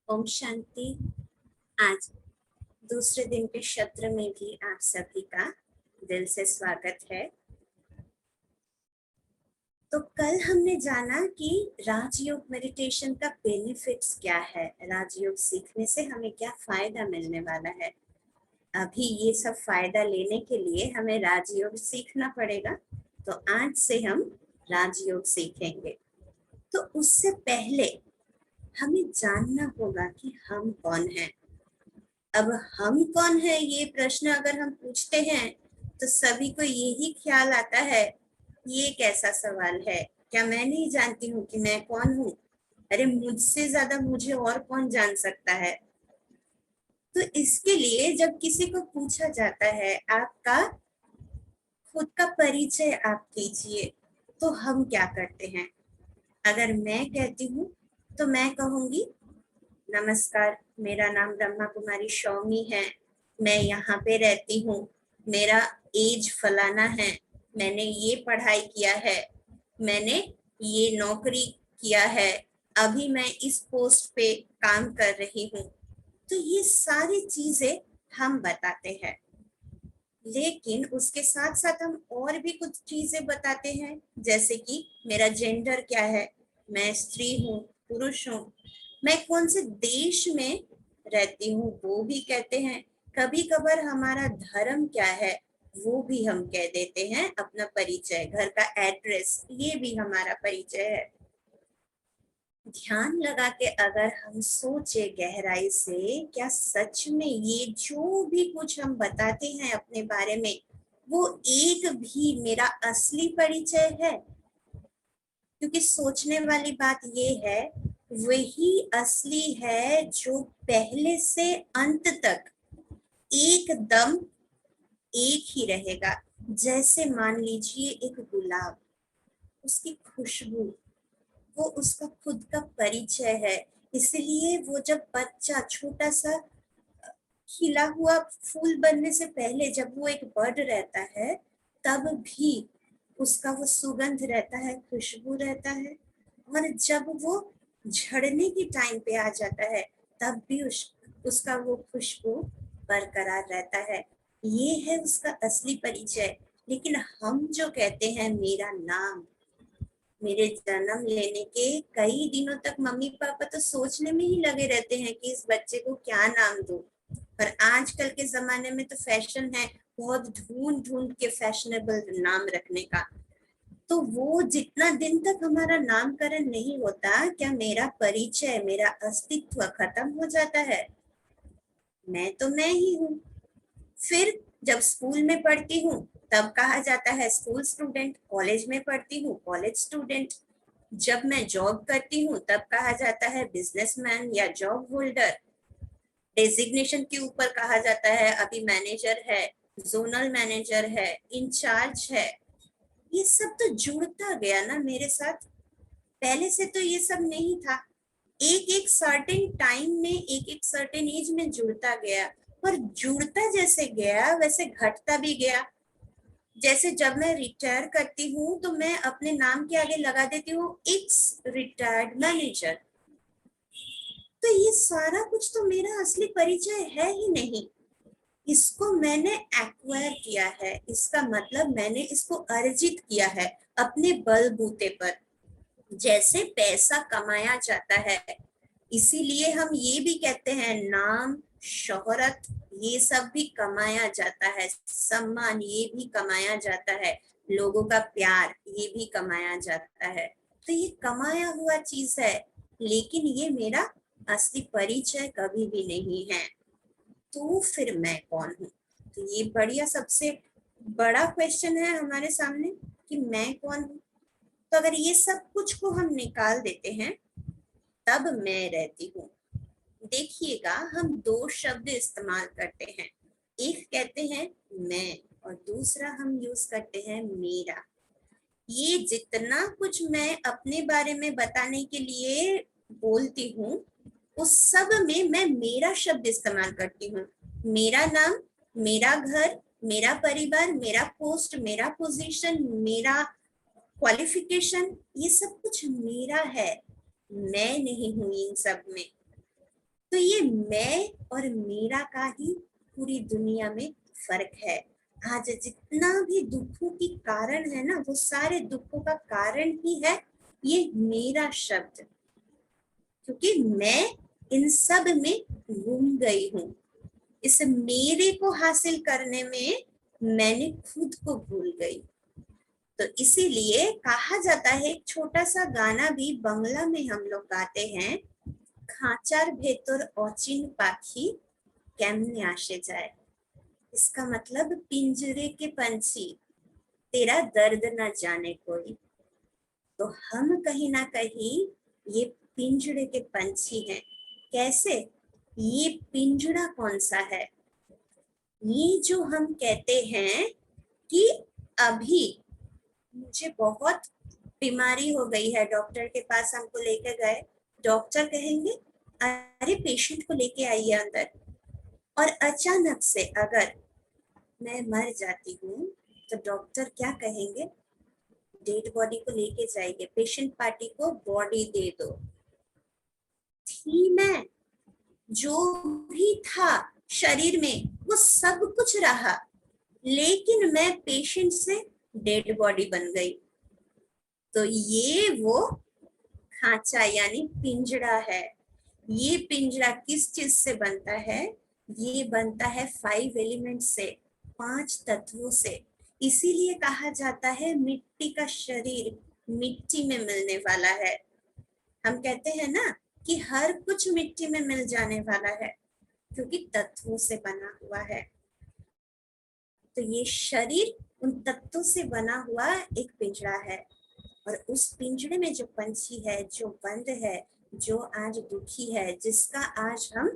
ओम शांति। आज दूसरे दिन के सत्र में भी आप सभी का दिल से स्वागत है। तो कल हमने जाना कि राजयोग मेडिटेशन का बेनिफिट्स क्या है, राजयोग सीखने से हमें क्या फायदा मिलने वाला है। अभी ये सब फायदा लेने के लिए हमें राजयोग सीखना पड़ेगा, तो आज से हम राजयोग सीखेंगे। तो उससे पहले हमें जानना होगा कि हम कौन हैं। अब हम कौन है ये प्रश्न अगर हम पूछते हैं तो सभी को यही ख्याल आता है, ये कैसा सवाल है, क्या मैं नहीं जानती हूँ कि मैं कौन हूँ? अरे मुझसे ज्यादा मुझे और कौन जान सकता है। तो इसके लिए जब किसी को पूछा जाता है आपका खुद का परिचय आप कीजिए, तो हम क्या करते हैं? अगर मैं कहती हूँ तो मैं कहूंगी, नमस्कार, मेरा नाम ब्रह्मा कुमारी शौमी है, मैं यहाँ पे रहती हूँ, मेरा एज फलाना है, मैंने ये पढ़ाई किया है, मैंने ये नौकरी किया है, अभी मैं इस पोस्ट पे काम कर रही हूँ। तो ये सारी चीजें हम बताते हैं, लेकिन उसके साथ साथ हम और भी कुछ चीजें बताते हैं, जैसे कि मेरा जेंडर क्या है, मैं स्त्री हूँ, पुरुष हूँ, मैं कौन से देश में रहती हूँ वो भी कहते हैं। कभी कभार हमारा धर्म क्या है वो भी हम कह देते हैं, अपना परिचय, घर का एड्रेस, ये भी हमारा परिचय है। ध्यान लगा के अगर हम सोचे गहराई से, क्या सच में ये जो भी कुछ हम बताते हैं अपने बारे में, वो एक भी मेरा असली परिचय है? क्योंकि सोचने वाली बात ये है, वही असली है जो पहले से अंत तक एकदम एक ही रहेगा। जैसे मान लीजिए एक गुलाब, उसकी खुशबू वो उसका खुद का परिचय है। इसलिए वो जब बच्चा छोटा सा खिला हुआ फूल बनने से पहले जब वो एक बर्ड रहता है, तब भी उसका वो सुगंध रहता है, खुशबू रहता है। और जब वो झड़ने की टाइम पे आ जाता है, तब भी उसका वो खुशबू बरकरार रहता है। ये है उसका असली परिचय। लेकिन हम जो कहते हैं मेरा नाम, मेरे जन्म लेने के कई दिनों तक मम्मी पापा तो सोचने में ही लगे रहते हैं कि इस बच्चे को क्या नाम दूं। पर आजकल के जमाने में तो फैशन है बहुत ढूंढ ढूंढ के फैशनेबल नाम रखने का। तो वो जितना दिन तक हमारा नामकरण नहीं होता, क्या मेरा परिचय, मेरा अस्तित्व खत्म हो जाता है? मैं तो मैं ही हूँ। फिर जब स्कूल में पढ़ती हूँ तब कहा जाता है स्कूल स्टूडेंट, कॉलेज में पढ़ती हूँ कॉलेज स्टूडेंट, जब मैं जॉब करती हूँ तब कहा जाता है बिजनेसमैन या जॉब होल्डर, डेजिग्नेशन के ऊपर कहा जाता है अभी मैनेजर है, जोनल मैनेजर है, इंचार्ज है। ये सब तो जुड़ता गया ना मेरे साथ। पहले से तो ये सब नहीं था, एक एक सर्टेन टाइम में, एक एक सर्टेन एज में जुड़ता गया। पर जुड़ता जैसे गया वैसे घटता भी गया। जैसे जब मैं रिटायर करती हूँ तो मैं अपने नाम के आगे लगा देती हूँ एक्स रिटायर्ड मैनेजर। तो ये सारा कुछ तो मेरा असली परिचय है ही नहीं, इसको मैंने एक्वायर किया है। इसका मतलब मैंने इसको अर्जित किया है अपने बलबूते पर, जैसे पैसा कमाया जाता है। इसीलिए हम ये भी कहते हैं नाम, शोहरत, ये सब भी कमाया जाता है, सम्मान ये भी कमाया जाता है, लोगों का प्यार ये भी कमाया जाता है। तो ये कमाया हुआ चीज है, लेकिन ये मेरा असली परिचय कभी भी नहीं है। तो फिर मैं कौन हूँ? तो ये बढ़िया सबसे बड़ा क्वेश्चन है हमारे सामने कि मैं कौन हूँ। तो अगर ये सब कुछ को हम निकाल देते हैं तब मैं रहती हूँ। देखिएगा, हम दो शब्द इस्तेमाल करते हैं, एक कहते हैं मैं और दूसरा हम यूज करते हैं मेरा। ये जितना कुछ मैं अपने बारे में बताने के लिए बोलती हूँ, उस सब में मैं मेरा शब्द इस्तेमाल करती हूँ। मेरा नाम, मेरा घर, मेरा परिवार, मेरा पोस्ट, मेरा पोजीशन, मेरा क्वालिफिकेशन, ये सब कुछ मेरा है, मैं नहीं हूँ इन सब में। तो ये मैं और मेरा का ही पूरी दुनिया में फर्क है। आज जितना भी दुखों की कारण है ना, वो सारे दुखों का कारण ही है ये मेरा शब्द, क्योंकि मैं इन सब में गुम गई हूँ। इस मेरे को हासिल करने में मैंने खुद को भूल गई। तो इसीलिए कहा जाता है, एक छोटा सा गाना भी बंगला में हम लोग गाते हैं, खांचार भेतर अचिन पाखी केमने आसे जाए। इसका मतलब पिंजरे के पंछी, तेरा दर्द न जाने कोई। तो हम कहीं ना कहीं ये पिंजरे के पंछी हैं। कैसे? ये पिंजरा कौन सा है? ये जो हम कहते हैं कि अभी मुझे बहुत बीमारी हो गई है, डॉक्टर के पास हमको लेके गए, डॉक्टर कहेंगे अरे पेशेंट को लेके आइए अंदर, और अचानक से अगर मैं मर जाती हूँ तो डॉक्टर क्या कहेंगे? डेड बॉडी को लेके जाइए, पेशेंट पार्टी को बॉडी दे दो। थी मैं, जो भी था शरीर में वो सब कुछ रहा, लेकिन मैं पेशेंट से डेड बॉडी बन गई। तो ये वो खांचा यानी पिंजरा है। ये पिंजरा किस चीज से बनता है? ये बनता है 5 एलिमेंट से, 5 तत्वों से। इसीलिए कहा जाता है मिट्टी का शरीर मिट्टी में मिलने वाला है। हम कहते हैं ना कि हर कुछ मिट्टी में मिल जाने वाला है, क्योंकि तत्वों से बना हुआ है। तो ये शरीर उन तत्वों से बना हुआ एक पिंजरा है, और उस पिंजरे में जो पंछी है, जो बंद है, जो आज दुखी है, जिसका आज हम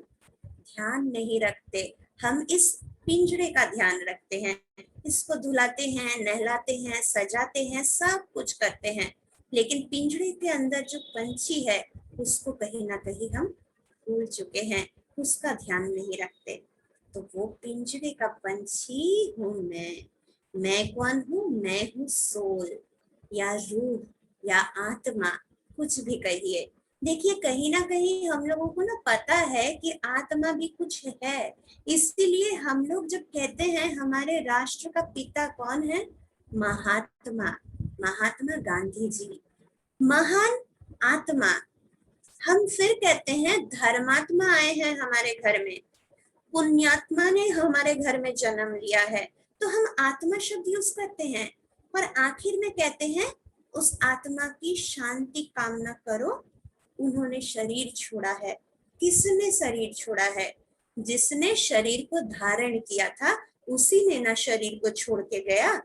ध्यान नहीं रखते, हम इस पिंजरे का ध्यान रखते हैं, इसको धुलाते हैं, नहलाते हैं, सजाते हैं, सब कुछ करते हैं, लेकिन पिंजरे के अंदर जो पंछी है उसको कहीं ना कहीं हम भूल चुके हैं, उसका ध्यान नहीं रखते। तो वो पिंजरे का पंछी हूँ मैं कौन हूँ? मैं हूँ सोल या रूह या आत्मा, कुछ भी कहिए। देखिए कहीं ना कहीं हम लोगों को ना पता है कि आत्मा भी कुछ है, इसीलिए हम लोग जब कहते हैं हमारे राष्ट्र का पिता कौन है? महात्मा, महात्मा गांधी जी, महान आत्मा। हम फिर कहते हैं धर्मात्मा आए हैं हमारे घर में, पुण्यात्मा ने हमारे घर में जन्म लिया है, तो हम आत्मा शब्द यूज करते हैं, और आखिर में कहते हैं उस आत्मा की शांति कामना करो, उन्होंने शरीर छोड़ा है। किसने शरीर छोड़ा है? जिसने शरीर को धारण किया था उसी ने ना शरीर को छोड़ के गया।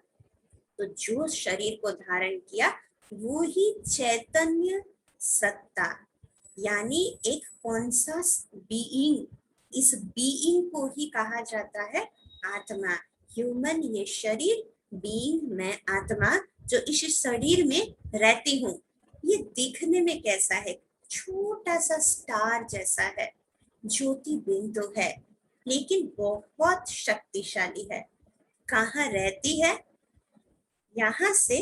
तो जो शरीर को धारण किया वो ही चैतन्य सत्ता, यानी एक कौन सा बीइंग, इस बीइंग को ही कहा जाता है आत्मा। ह्यूमन ये शरीर, बीइंग मैं आत्मा, जो इस शरीर में रहती हूँ। ये दिखने में कैसा है? छोटा सा स्टार जैसा है, ज्योति बिंदु है, लेकिन बहुत शक्तिशाली है। कहाँ रहती है? यहाँ से,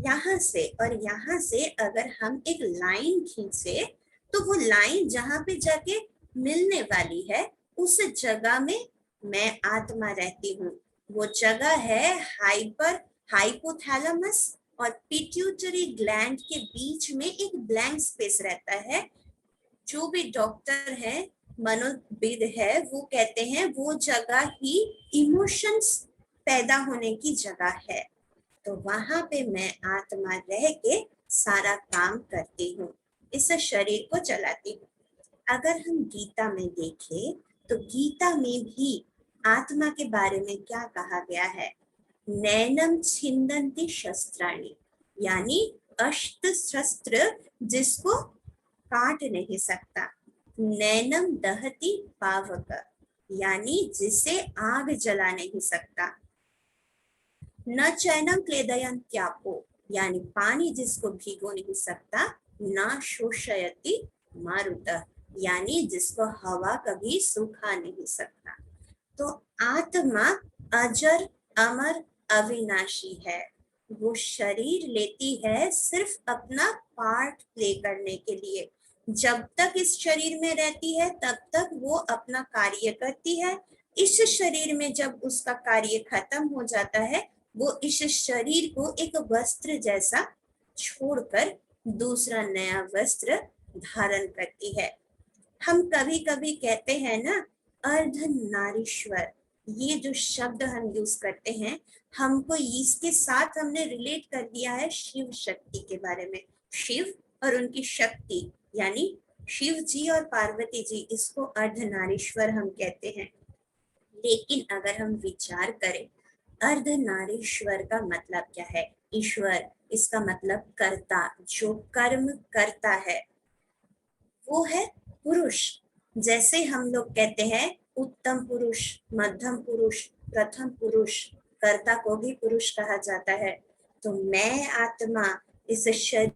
यहाँ से और यहाँ से अगर हम एक लाइन खींचे तो वो लाइन जहां पे जाके मिलने वाली है उस जगह में मैं आत्मा रहती हूँ। वो जगह है हाइपोथैलेमस और पिट्यूटरी ग्लैंड के बीच में एक ब्लैंक स्पेस रहता है। जो भी डॉक्टर है, मनोविद है, वो कहते हैं वो जगह ही इमोशंस पैदा होने की जगह है। तो वहां पे मैं आत्मा रह के सारा काम करती हूँ, इस शरीर को चलाती हूँ। अगर हम गीता में देखें तो गीता में भी आत्मा के बारे में क्या कहा गया है? नैनम छिंदन्ति शस्त्राणि, यानी अस्त्र शस्त्र जिसको काट नहीं सकता। नैनम दहति पावक, यानी जिसे आग जला नहीं सकता। न चैनम क्लेदयन त्यापो, यानी पानी जिसको भिगो नहीं सकता। न शोषयति मारुत, यानी जिसको हवा कभी सुखा नहीं सकता। तो आत्मा अजर अमर अविनाशी है। वो शरीर लेती है सिर्फ अपना पार्ट प्ले करने के लिए, जब तक इस शरीर में रहती है तब तक वो अपना कार्य करती है। इस शरीर में जब उसका कार्य खत्म हो जाता है, वो इस शरीर को एक वस्त्र जैसा छोड़कर दूसरा नया वस्त्र धारण करती है। हम कभी कभी कहते हैं ना, अर्धनारीश्वर, ये जो शब्द हम यूज करते हैं, हमको इसके साथ हमने रिलेट कर दिया है शिव शक्ति के बारे में। शिव और उनकी शक्ति, यानी शिव जी और पार्वती जी, इसको अर्धनारीश्वर हम कहते हैं। लेकिन अगर हम विचार करें, अर्धनारीश्वर का मतलब क्या है? ईश्वर, इसका मतलब कर्ता, जो कर्म करता है, वो है पुरुष। जैसे हम लोग कहते हैं उत्तम पुरुष, मध्यम पुरुष, प्रथम पुरुष, कर्ता को भी पुरुष कहा जाता है। तो मैं आत्मा इस शरीर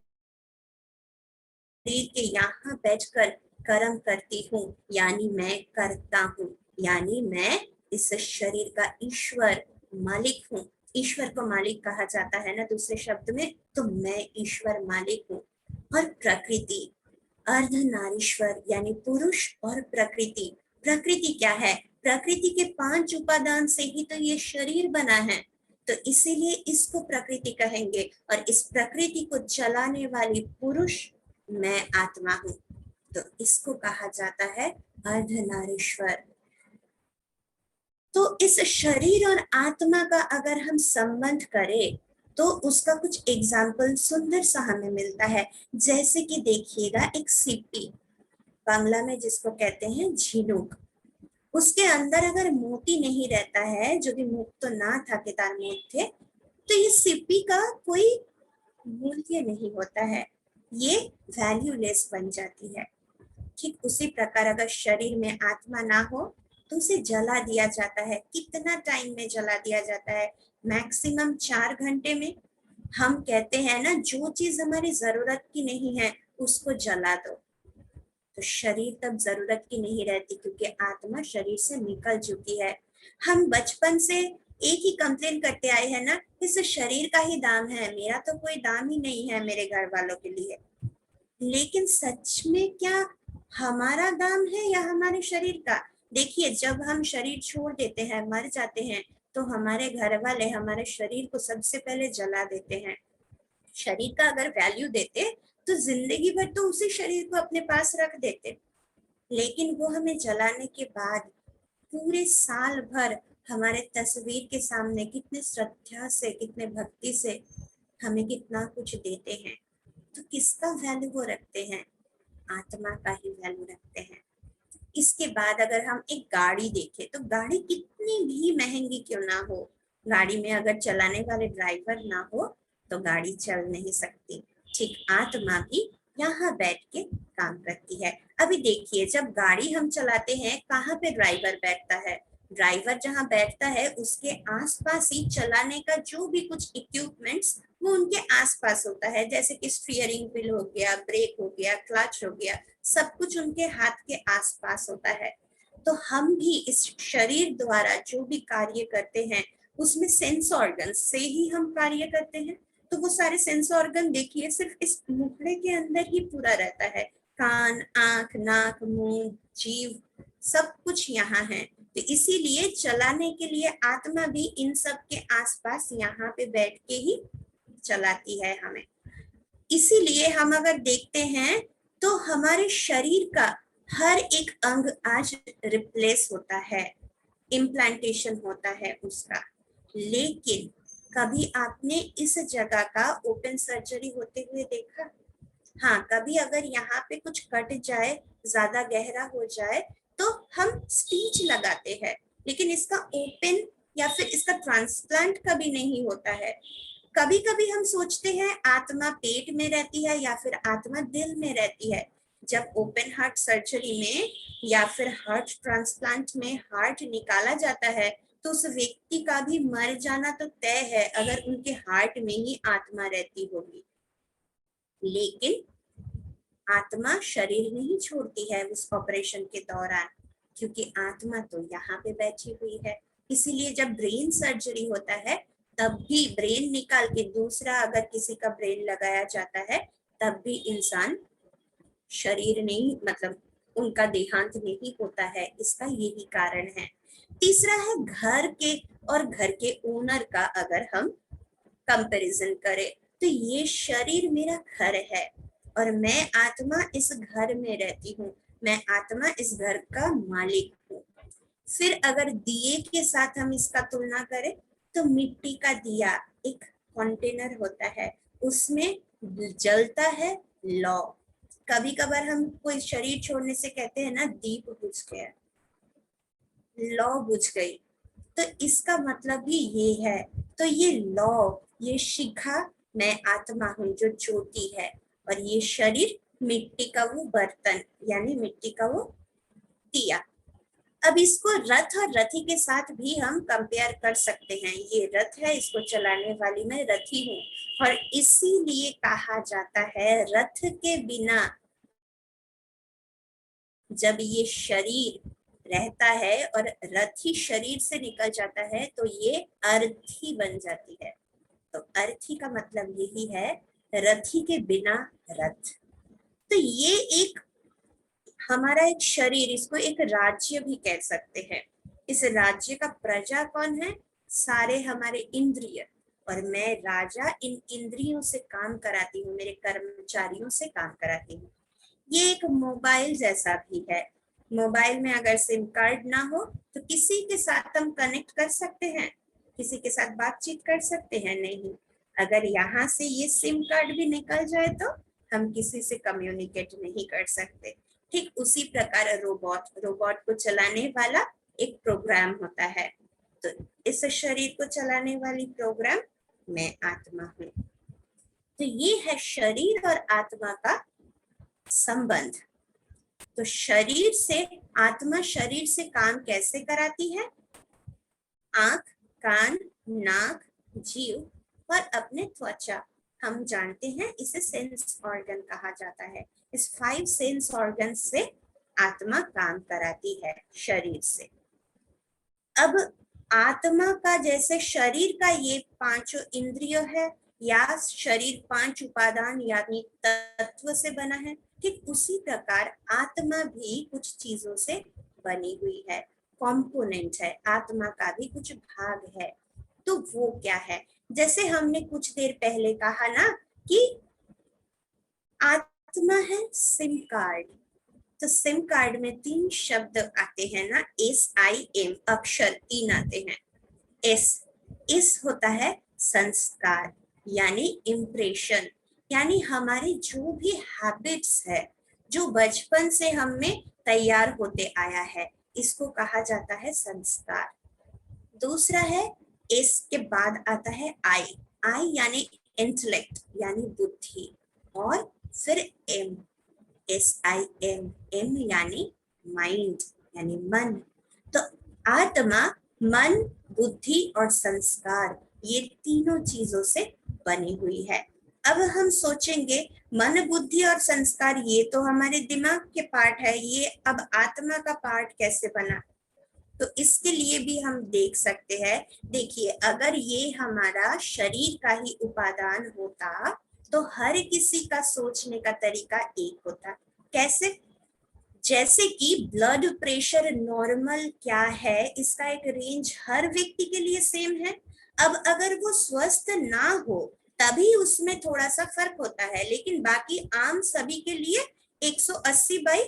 के यहाँ बैठकर कर्म करती हूँ, यानी मैं करता हूँ, यानी मैं इस शरीर का ईश्वर, मालिक हूँ। ईश्वर को मालिक कहा जाता है ना दूसरे शब्द में, तो मैं ईश्वर मालिक हूँ। और प्रकृति, अर्धनारीश्वर यानी पुरुष और प्रकृति। प्रकृति क्या है? प्रकृति के 5 उपादान से ही तो ये शरीर बना है, तो इसीलिए इसको प्रकृति कहेंगे। और इस प्रकृति को चलाने वाली पुरुष मैं आत्मा हूँ, तो इसको कहा जाता है अर्धनारीश्वर। तो इस शरीर और आत्मा का अगर हम संबंध करें तो उसका कुछ एग्जाम्पल सुंदर सा हमें मिलता है। जैसे कि देखिएगा, एक सीपी, बांग्ला में जिसको कहते हैं झिनुक, उसके अंदर अगर मोती नहीं रहता है, जो कि मुख तो ना था, केदार मोत थे, तो ये सीपी का कोई मूल्य नहीं होता है, ये वैल्यूलेस बन जाती है। ठीक उसी प्रकार अगर शरीर में आत्मा ना हो तो उसे जला दिया जाता है। कितना टाइम में जला दिया जाता है? मैक्सिमम 4 घंटे में। हम कहते हैं ना, जो चीज हमारी जरूरत की नहीं है उसको जला दो, तो शरीर तब जरूरत की नहीं रहती, क्योंकि आत्मा शरीर से निकल चुकी है। हम बचपन से एक ही कंप्लेन करते आए हैं ना, इस शरीर का ही दाम है, मेरा तो कोई दाम ही नहीं है मेरे घर वालों के लिए। लेकिन सच में क्या हमारा दाम है या हमारे शरीर का? देखिए, जब हम शरीर छोड़ देते हैं, मर जाते हैं, तो हमारे घर वाले हमारे शरीर को सबसे पहले जला देते हैं। शरीर का अगर वैल्यू देते तो जिंदगी भर तो उसी शरीर को अपने पास रख देते, लेकिन वो हमें जलाने के बाद पूरे साल भर हमारे तस्वीर के सामने कितने श्रद्धा से, कितने भक्ति से हमें कितना कुछ देते हैं। तो किसका वैल्यू वो रखते हैं? आत्मा का ही वैल्यू रखते हैं। इसके बाद अगर हम एक गाड़ी देखें, तो गाड़ी कितनी भी महंगी क्यों ना हो, गाड़ी में अगर चलाने वाले ड्राइवर ना हो तो गाड़ी चल नहीं सकती। ठीक आत्मा भी यहाँ बैठ के काम करती है। अभी देखिए, जब गाड़ी हम चलाते हैं, कहाँ पे ड्राइवर बैठता है? ड्राइवर जहाँ बैठता है उसके आसपास ही चलाने का जो भी कुछ इक्विपमेंट्स, वो उनके आसपास होता है। जैसे कि स्टीयरिंग व्हील हो गया, ब्रेक हो गया, क्लच हो गया, सब कुछ उनके हाथ के आसपास होता है। तो हम भी इस शरीर द्वारा जो भी कार्य करते हैं, उसमें सेंस ऑर्गन से ही हम कार्य करते हैं। तो वो सारे सेंस ऑर्गन देखिए, सिर्फ इस मुखड़े के अंदर ही पूरा रहता है। कान, आंख, नाक, मुंह, जीव, सब कुछ यहाँ है। तो इसीलिए चलाने के लिए आत्मा भी इन सब के आसपास यहाँ पे बैठ के ही चलाती है हमें। इसीलिए हम अगर देखते हैं तो हमारे शरीर का हर एक अंग आज रिप्लेस होता है, इम्प्लांटेशन होता है उसका। लेकिन कभी आपने इस जगह का ओपन सर्जरी होते हुए देखा? हाँ, कभी अगर यहाँ पे कुछ कट जाए, ज्यादा गहरा हो जाए, तो हम स्टीच लगाते हैं, लेकिन इसका ओपन या फिर इसका ट्रांसप्लांट कभी नहीं होता है। कभी कभी हम सोचते हैं आत्मा पेट में रहती है या फिर आत्मा दिल में रहती है। जब ओपन हार्ट सर्जरी में या फिर हार्ट ट्रांसप्लांट में हार्ट निकाला जाता है, तो उस व्यक्ति का भी मर जाना तो तय है, अगर उनके हार्ट में ही आत्मा रहती होगी। लेकिन आत्मा शरीर नहीं छोड़ती है उस ऑपरेशन के दौरान, क्योंकि आत्मा तो यहाँ पे बैठी हुई है। इसीलिए जब ब्रेन सर्जरी होता है, तब भी ब्रेन निकाल के दूसरा अगर किसी का ब्रेन लगाया जाता है, तब भी इंसान शरीर नहीं, मतलब उनका देहांत नहीं होता है, इसका यही कारण है। तीसरा है घर के और घर के ओनर का अगर हम कंपैरिजन करें, तो ये शरीर मेरा घर है और मैं आत्मा इस घर में रहती हूँ, मैं आत्मा इस घर का मालिक हूँ। फिर अगर दिए के साथ हम इसका तुलना करें, तो मिट्टी का दिया एक कंटेनर होता है, उसमें जलता है लौ। कभी कभार हम कोई शरीर छोड़ने से कहते हैं ना, दीप बुझ गया, लौ बुझ गई, तो इसका मतलब भी ये है। तो ये लौ, ये शिखा मैं आत्मा हूँ जो ज्योति है, और ये शरीर मिट्टी का वो बर्तन यानी मिट्टी का वो दिया। अब इसको रथ और रथी के साथ भी हम कंपेयर कर सकते हैं। ये रथ है, इसको चलाने वाली मैं रथी हूँ, और इसीलिए कहा जाता है रथ के बिना जब ये शरीर रहता है और रथी शरीर से निकल जाता है तो ये अर्थी बन जाती है। तो अर्थी का मतलब यही है, रथी के बिना रथ। तो ये एक हमारा एक शरीर, इसको एक राज्य भी कह सकते हैं। इस राज्य का प्रजा कौन है? सारे हमारे इंद्रिय, और मैं राजा इन इंद्रियों से काम कराती हूँ, मेरे कर्मचारियों से काम कराती हूँ। ये एक मोबाइल जैसा भी है। मोबाइल में अगर सिम कार्ड ना हो तो किसी के साथ हम कनेक्ट कर सकते हैं, किसी के साथ बातचीत कर सकते हैं? नहीं। अगर यहाँ से ये सिम कार्ड भी निकल जाए तो हम किसी से कम्युनिकेट नहीं कर सकते। ठीक उसी प्रकार रोबोट, रोबोट को चलाने वाला एक प्रोग्राम होता है। तो इस शरीर को चलाने वाली प्रोग्राम मैं आत्मा हूँ। तो ये है शरीर और आत्मा का संबंध। तो शरीर से आत्मा शरीर से काम कैसे कराती है? आंख, कान, नाक, जीव और अपने त्वचा, हम जानते हैं इसे सेंस ऑर्गन कहा जाता है। इस 5 सेंस ऑर्गन से आत्मा काम कराती है शरीर से। अब आत्मा का जैसे शरीर का ये 5 इंद्रिय है, या शरीर 5 उपादान यानी तत्व से बना है, ठीक उसी प्रकार आत्मा भी कुछ चीजों से बनी हुई है, कंपोनेंट है, आत्मा का भी कुछ भाग है। तो वो क्या है? जैसे हमने कुछ देर पहले कहा ना कि आत्मा है सिम कार्ड। तो सिम कार्ड में 3 शब्द आते हैं ना, SIM, अक्षर 3 आते हैं। एस होता है संस्कार यानी इम्प्रेशन, यानी हमारी जो भी हैबिट्स है, जो बचपन से हमें तैयार होते आया है, इसको कहा जाता है संस्कार। दूसरा है, एस के बाद आता है आई, आई यानी इंटेलेक्ट यानी बुद्धि, और फिर एम, SIM, एम यानी माइंड यानी मन। तो आत्मा मन, बुद्धि और संस्कार, ये तीनों चीजों से बनी हुई है। अब हम सोचेंगे मन, बुद्धि और संस्कार ये तो हमारे दिमाग के पार्ट है, ये अब आत्मा का पार्ट कैसे बना? तो इसके लिए भी हम देख सकते हैं। देखिए, अगर ये हमारा शरीर का ही उपादान होता तो हर किसी का सोचने का तरीका एक होता। कैसे? जैसे कि ब्लड प्रेशर नॉर्मल क्या है, इसका एक रेंज हर व्यक्ति के लिए सेम है। अब अगर वो स्वस्थ ना हो तभी उसमें थोड़ा सा फर्क होता है, लेकिन बाकी आम सभी के लिए 180 बाई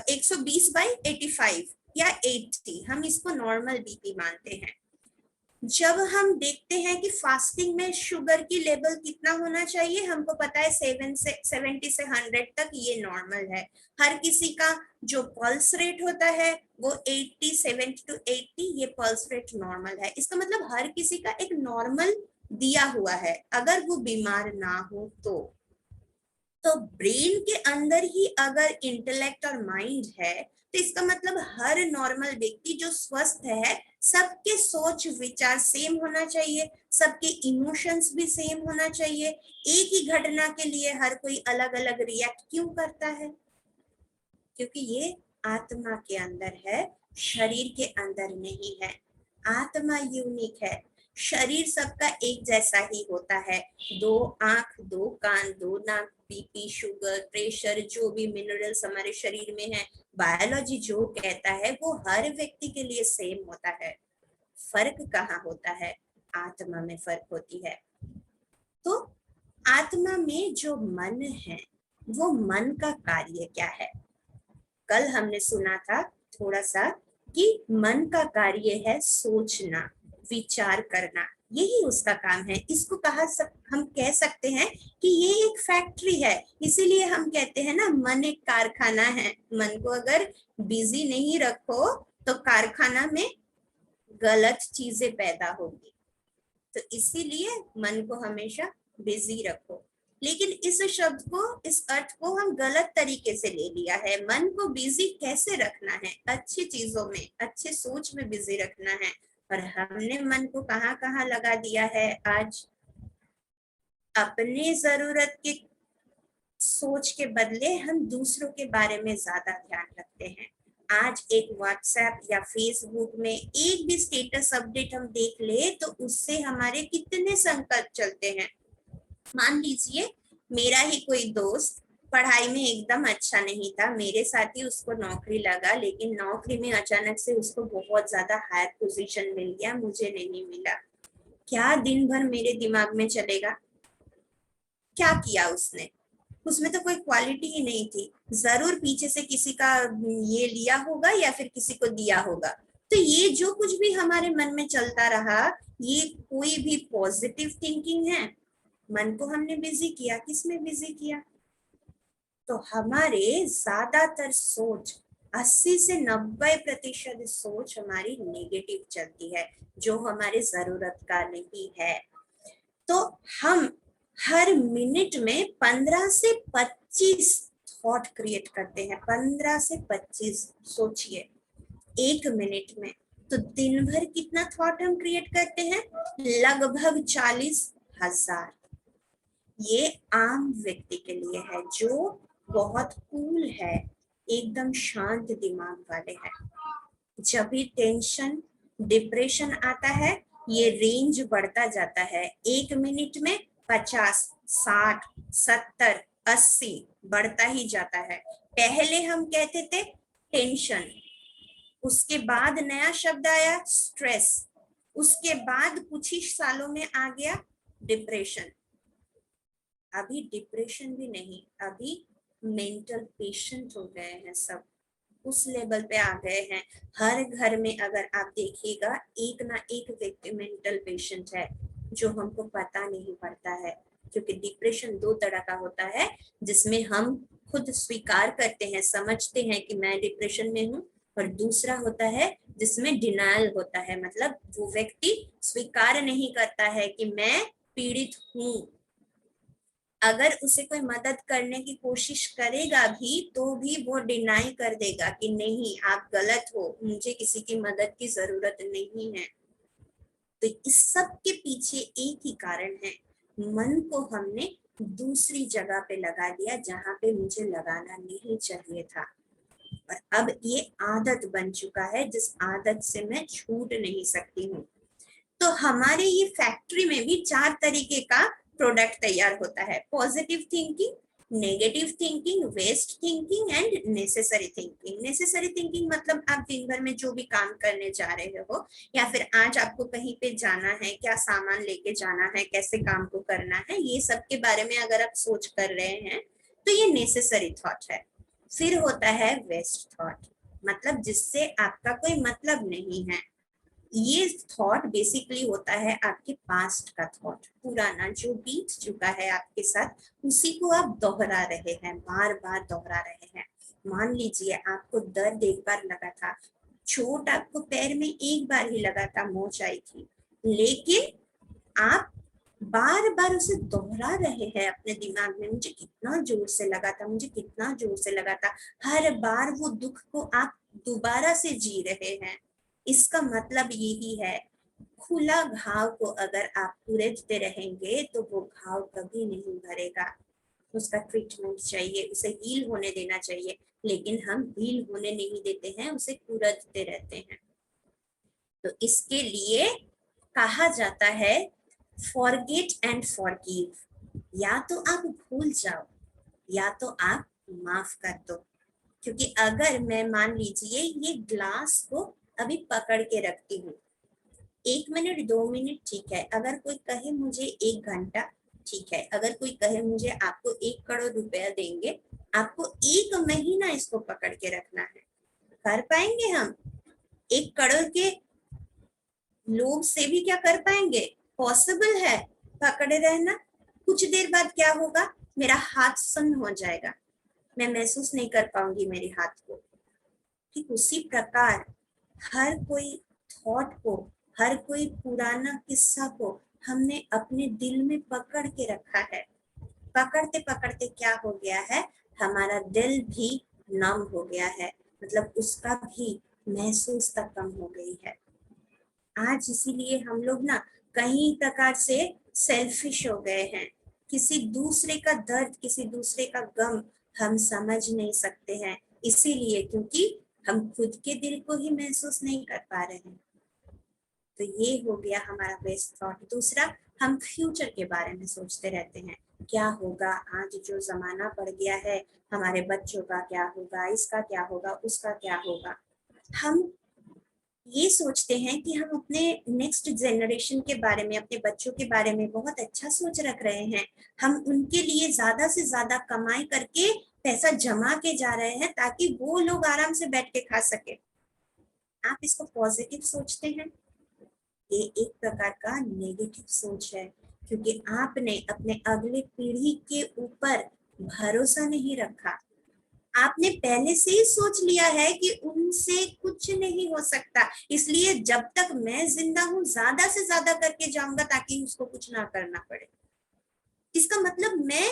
120 बाई 85 या 80, हम इसको नॉर्मल बीपी मानते हैं। जब हम देखते हैं कि फास्टिंग में शुगर की लेवल कितना होना चाहिए, हमको पता है 70 से 100 तक ये नॉर्मल है। हर किसी का जो पल्स रेट होता है वो 80, 70 to 80, ये पल्स रेट नॉर्मल है। इसका मतलब हर किसी का एक नॉर्मल दिया हुआ है, अगर वो बीमार ना हो तो ब्रेन के अंदर ही अगर इंटेलेक्ट और माइंड है, तो इसका मतलब हर नॉर्मल व्यक्ति जो स्वस्थ है, सबके सोच विचार सेम होना चाहिए, सबके इमोशंस भी सेम होना चाहिए। एक ही घटना के लिए हर कोई अलग अलग रिएक्ट क्यों करता है? क्योंकि ये आत्मा के अंदर है, शरीर के अंदर नहीं है। आत्मा यूनिक है। शरीर सबका एक जैसा ही होता है, 2 आंख, 2 कान, 2 नाक, बीपी, शुगर, प्रेशर, जो भी मिनरल्स हमारे शरीर में है, बायोलॉजी जो कहता है वो हर व्यक्ति के लिए सेम होता है। फर्क कहाँ होता है? आत्मा में फर्क होती है। तो आत्मा में जो मन है, वो मन का कार्य क्या है? कल हमने सुना था थोड़ा सा कि मन का कार्य है सोचना, विचार करना, यही उसका काम है। इसको हम कह सकते हैं कि ये एक फैक्ट्री है। इसीलिए हम कहते हैं ना, मन एक कारखाना है। मन को अगर बिजी नहीं रखो तो कारखाना में गलत चीजें पैदा होगी। तो इसीलिए मन को हमेशा बिजी रखो। लेकिन इस शब्द को, इस अर्थ को हम गलत तरीके से ले लिया है। मन को बिजी कैसे रखना है? अच्छी चीजों में, अच्छे सोच में बिजी रखना है। और हमने मन को कहाँ कहाँ लगा दिया है आज? अपने जरूरत के सोच के बदले हम दूसरों के बारे में ज्यादा ध्यान रखते हैं। आज एक व्हाट्सएप या फेसबुक में एक भी स्टेटस अपडेट हम देख ले तो उससे हमारे कितने संकट चलते हैं। मान लीजिए मेरा ही कोई दोस्त पढ़ाई में एकदम अच्छा नहीं था, मेरे साथ ही उसको नौकरी लगा, लेकिन नौकरी में अचानक से उसको बहुत ज्यादा हायर पोजीशन मिल गया, मुझे नहीं मिला। क्या दिन भर मेरे दिमाग में चलेगा? क्या किया उसने? उसमें तो कोई क्वालिटी ही नहीं थी। जरूर पीछे से किसी का ये लिया होगा या फिर किसी को दिया होगा। तो ये जो कुछ भी हमारे मन में चलता रहा, ये कोई भी पॉजिटिव थिंकिंग है? मन को हमने बिजी किया, किसमें बिजी किया? तो हमारे ज्यादातर सोच, 80 से 90% सोच हमारी नेगेटिव चलती है, जो हमारे जरूरत का नहीं है। तो हम हर मिनट में 15 से 25 थॉट क्रिएट करते हैं। 15 से 25, सोचिए, एक मिनट में। तो दिन भर कितना थॉट हम क्रिएट करते हैं? लगभग 40,000। ये आम व्यक्ति के लिए है जो बहुत कूल है, एकदम शांत दिमाग वाले हैं। जब भी टेंशन, डिप्रेशन आता है, ये रेंज बढ़ता जाता है। एक मिनट में 50, 60, 70, 80 बढ़ता ही जाता है। पहले हम कहते थे टेंशन, उसके बाद नया शब्द आया स्ट्रेस, उसके बाद कुछ ही सालों में आ गया डिप्रेशन। अभी डिप्रेशन भी नहीं, अभी मेंटल पेशेंट हो गए हैं सब, उस लेवल पे आ गए हैं। हर घर में अगर आप देखिएगा, एक ना एक व्यक्ति मेंटल पेशेंट है, जो हमको पता नहीं पड़ता है। क्योंकि डिप्रेशन 2 तरह का होता है, जिसमें हम खुद स्वीकार करते हैं, समझते हैं कि मैं डिप्रेशन में हूँ, और दूसरा होता है जिसमें डिनायल होता है, मतलब वो व्यक्ति स्वीकार नहीं करता है कि मैं पीड़ित हूँ। अगर उसे कोई मदद करने की कोशिश करेगा भी तो भी वो डिनाई कर देगा कि नहीं, आप गलत हो, मुझे किसी की मदद की जरूरत नहीं है। तो इस सब के पीछे एक ही कारण है, मन को हमने दूसरी जगह पे लगा दिया जहां पे मुझे लगाना नहीं चाहिए था। और अब ये आदत बन चुका है, जिस आदत से मैं छूट नहीं सकती हूँ। तो हमारे ये फैक्ट्री में भी 4 तरीके का प्रोडक्ट तैयार होता है: positive thinking, negative thinking, waste thinking and necessary thinking. Necessary thinking मतलब आप दिन भर में जो भी काम करने जा रहे हो, या फिर आज आपको कहीं पे जाना है, क्या सामान लेके जाना है, कैसे काम को करना है, ये सब के बारे में अगर आप सोच कर रहे हैं तो ये नेसेसरी थॉट है। फिर होता है वेस्ट थॉट, मतलब जिससे आपका कोई मतलब नहीं है। ये थॉट बेसिकली होता है आपके पास्ट का थॉट, पुराना जो बीत चुका है आपके साथ, उसी को आप दोहरा रहे हैं, बार बार दोहरा रहे हैं। मान लीजिए आपको दर्द एक बार लगा था, चोट आपको पैर में एक बार ही लगा था, मोच आई थी, लेकिन आप बार बार उसे दोहरा रहे हैं अपने दिमाग में, मुझे कितना जोर से लगा था, मुझे कितना जोर से लगा था। हर बार वो दुख को आप दोबारा से जी रहे हैं। इसका मतलब यही है, खुला घाव को अगर आप कुरेदते रहेंगे तो वो घाव कभी नहीं भरेगा। उसका ट्रीटमेंट चाहिए, उसे हील होने देना चाहिए, लेकिन हम हील होने नहीं देते हैं, उसे कुरेदते रहते हैं। तो इसके लिए कहा जाता है फॉरगेट एंड फॉरगिव, या तो आप भूल जाओ या तो आप माफ कर दो। क्योंकि अगर मैं मान लीजिए ये ग्लास को अभी पकड़ के रखती हूँ, 1 मिनट 2 मिनट ठीक है, अगर कोई कहे मुझे 1 घंटा ठीक है, अगर कोई कहे मुझे आपको 1 करोड़ रुपया देंगे, आपको 1 महीना इसको पकड़ के रखना है, कर पाएंगे हम? 1 करोड़ के लोग से भी क्या कर पाएंगे? पॉसिबल है पकड़े रहना? कुछ देर बाद क्या होगा, मेरा हाथ सुन्न हो जाएगा, मैं महसूस नहीं कर पाऊंगी मेरे हाथ को। ठीक उसी प्रकार हर कोई थॉट को, हर कोई पुराना किस्सा को हमने अपने दिल में पकड़ के रखा है। पकड़ते पकड़ते क्या हो गया है, हमारा दिल भी नम हो गया है, मतलब उसका भी महसूस तक कम हो गई है। आज इसीलिए हम लोग ना कई प्रकार से सेल्फिश हो गए हैं। किसी दूसरे का दर्द, किसी दूसरे का गम हम समझ नहीं सकते हैं, इसीलिए क्योंकि हम खुद के दिल को ही महसूस नहीं कर पा रहे हैं। तो ये हो गया हमारा बेस्ट थॉट। दूसरा, हम फ्यूचर के बारे में सोचते रहते हैं, क्या होगा, आज जो जमाना पड़ गया है, हमारे बच्चों का क्या होगा, इसका क्या होगा, उसका क्या होगा। हम ये सोचते हैं कि हम अपने नेक्स्ट जनरेशन के बारे में, अपने बच्चों के बारे में बहुत अच्छा सोच रख रहे हैं। हम उनके लिए ज्यादा से ज्यादा कमाई करके पैसा जमा के जा रहे हैं ताकि वो लोग आराम से बैठ के खा सके। आप इसको पॉजिटिव सोचते हैं, ये एक प्रकार का नेगेटिव सोच है, क्योंकि आपने अपने अगले पीढ़ी के ऊपर भरोसा नहीं रखा। आपने पहले से ही सोच लिया है कि उनसे कुछ नहीं हो सकता, इसलिए जब तक मैं जिंदा हूं ज्यादा से ज्यादा करके जाऊंगा ताकि उसको कुछ ना करना पड़े। इसका मतलब मैं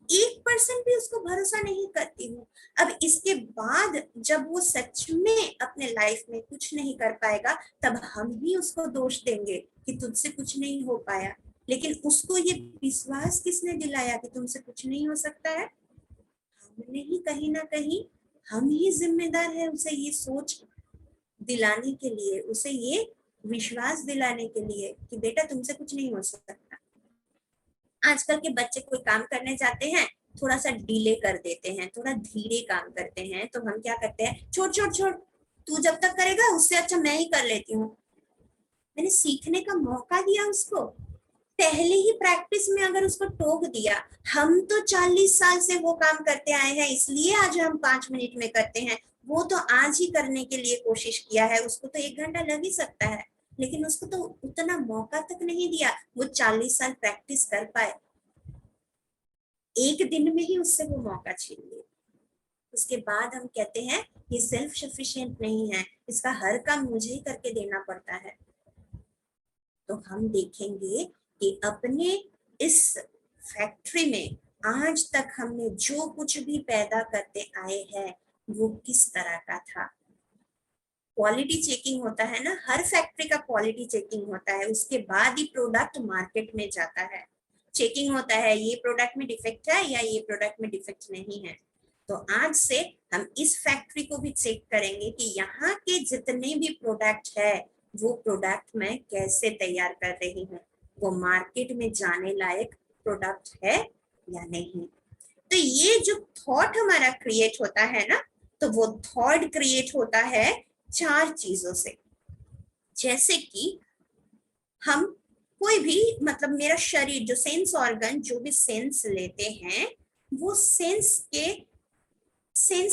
1% भी उसको भरोसा नहीं करती हूँ। अब इसके बाद जब वो सच में अपने लाइफ में कुछ नहीं कर पाएगा, तब हम ही उसको दोष देंगे कि तुझसे कुछ नहीं हो पाया। लेकिन उसको ये विश्वास किसने दिलाया कि तुमसे कुछ नहीं हो सकता है? हमने ही कहीं ना कहीं, हम ही जिम्मेदार है उसे ये सोच दिलाने के लिए, उसे ये विश्वास दिलाने के लिए कि बेटा तुमसे कुछ नहीं हो सकता। आजकल के बच्चे कोई काम करने जाते हैं, थोड़ा सा डिले कर देते हैं, थोड़ा धीरे काम करते हैं, तो हम क्या करते हैं, छोड़ छोड़ छोड़, तू जब तक करेगा उससे अच्छा मैं ही कर लेती हूँ। मैंने सीखने का मौका दिया उसको, पहले ही प्रैक्टिस में अगर उसको टोक दिया। हम तो 40 साल से वो काम करते आए हैं, इसलिए आज हम 5 मिनट में करते हैं। वो तो आज ही करने के लिए कोशिश किया है, उसको तो 1 घंटा लग ही सकता है, लेकिन उसको तो उतना मौका तक नहीं दिया वो 40 साल प्रैक्टिस कर पाए। एक दिन में ही उससे वो मौका छीन लिया। उसके बाद हम कहते हैं ये सेल्फ सफिशिएंट नहीं है, इसका हर काम मुझे ही करके देना पड़ता है। तो हम देखेंगे कि अपने इस फैक्ट्री में आज तक हमने जो कुछ भी पैदा करते आए हैं वो किस तरह का था। क्वालिटी चेकिंग होता है ना, हर फैक्ट्री का क्वालिटी चेकिंग होता है, उसके बाद ही प्रोडक्ट मार्केट में जाता है। चेकिंग होता है ये प्रोडक्ट में डिफेक्ट है या ये प्रोडक्ट में डिफेक्ट नहीं है। तो आज से हम इस फैक्ट्री को भी चेक करेंगे कि यहाँ के जितने भी प्रोडक्ट है वो प्रोडक्ट मैं कैसे तैयार कर रही हूँ, वो मार्केट में जाने लायक प्रोडक्ट है या नहीं। तो ये जो थॉट हमारा क्रिएट होता है ना, तो वो थॉट क्रिएट होता है 4 चीजों से। जैसे कि हम कोई भी, मतलब मेरा शरीर जो सेंस ऑर्गन जो भी सेंस लेते हैं, वो सेंस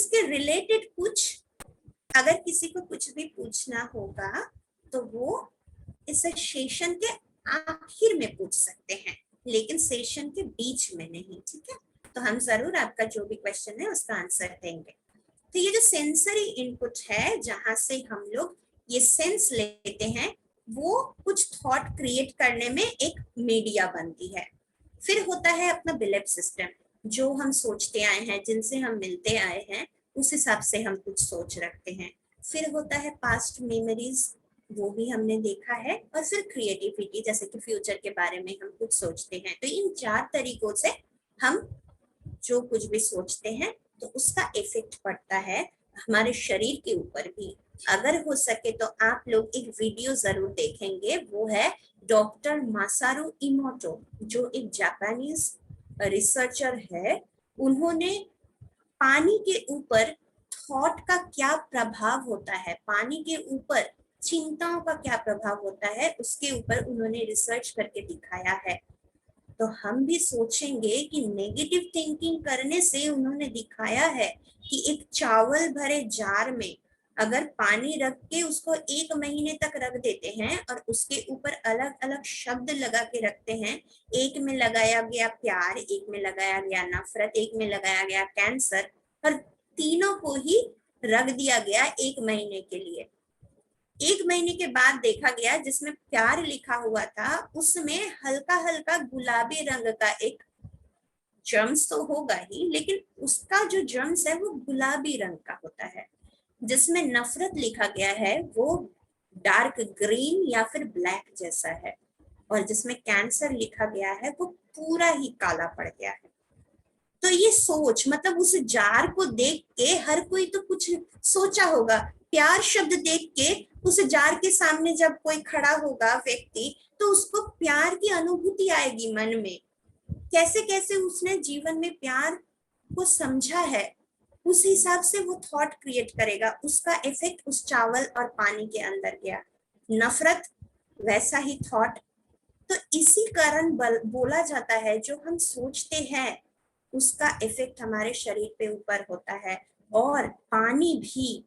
के रिलेटेड कुछ, अगर किसी को कुछ भी पूछना होगा तो वो इस सेशन के आखिर में पूछ सकते हैं, लेकिन सेशन के बीच में नहीं, ठीक है? तो हम जरूर आपका जो भी क्वेश्चन है उसका आंसर देंगे। तो ये जो सेंसरी इनपुट है, जहां से हम लोग ये सेंस लेते हैं, वो कुछ थॉट क्रिएट करने में एक मीडिया बनती है। फिर होता है अपना बिलीफ सिस्टम, जो हम सोचते आए हैं, जिनसे हम मिलते आए हैं, उस हिसाब से हम कुछ सोच रखते हैं। फिर होता है पास्ट मेमोरीज, वो भी हमने देखा है। और फिर क्रिएटिविटी, जैसे कि फ्यूचर के बारे में हम कुछ सोचते हैं। तो इन 4 तरीकों से हम जो कुछ भी सोचते हैं तो उसका इफेक्ट पड़ता है हमारे शरीर के ऊपर भी। अगर हो सके तो आप लोग एक वीडियो जरूर देखेंगे, वो है डॉक्टर मासारू इमोटो, जो एक जापानीज रिसर्चर है। उन्होंने पानी के ऊपर थॉट का क्या प्रभाव होता है, पानी के ऊपर चिंताओं का क्या प्रभाव होता है, उसके ऊपर उन्होंने रिसर्च करके दिखाया है। तो हम भी सोचेंगे कि नेगेटिव थिंकिंग करने से उन्होंने दिखाया है कि एक चावल भरे जार में अगर पानी रख के उसको 1 महीने तक रख देते हैं और उसके ऊपर अलग अलग शब्द लगा के रखते हैं, एक में लगाया गया प्यार, एक में लगाया गया नफरत, एक में लगाया गया कैंसर, और तीनों को ही रख दिया गया 1 महीने के लिए। 1 महीने के बाद देखा गया जिसमें प्यार लिखा हुआ था उसमें हल्का हल्का गुलाबी रंग का एक जर्म्स तो होगा ही, लेकिन उसका जो जर्म्स है वो गुलाबी रंग का होता है। जिसमें नफरत लिखा गया है वो डार्क ग्रीन या फिर ब्लैक जैसा है, और जिसमें कैंसर लिखा गया है वो पूरा ही काला पड़ गया है। तो ये सोच, मतलब उस जार को देख के हर कोई तो कुछ सोचा होगा। प्यार शब्द देख के उस जार के सामने जब कोई खड़ा होगा व्यक्ति, तो उसको प्यार की अनुभूति आएगी मन में। कैसे कैसे उसने जीवन में प्यार को समझा है, उस हिसाब से वो थॉट क्रिएट करेगा। उसका इफेक्ट उस चावल और पानी के अंदर गया। नफरत, वैसा ही थॉट। तो इसी कारण बोला जाता है जो हम सोचते हैं उसका इफेक्ट हमारे शरीर पे ऊपर होता है। और पानी भी,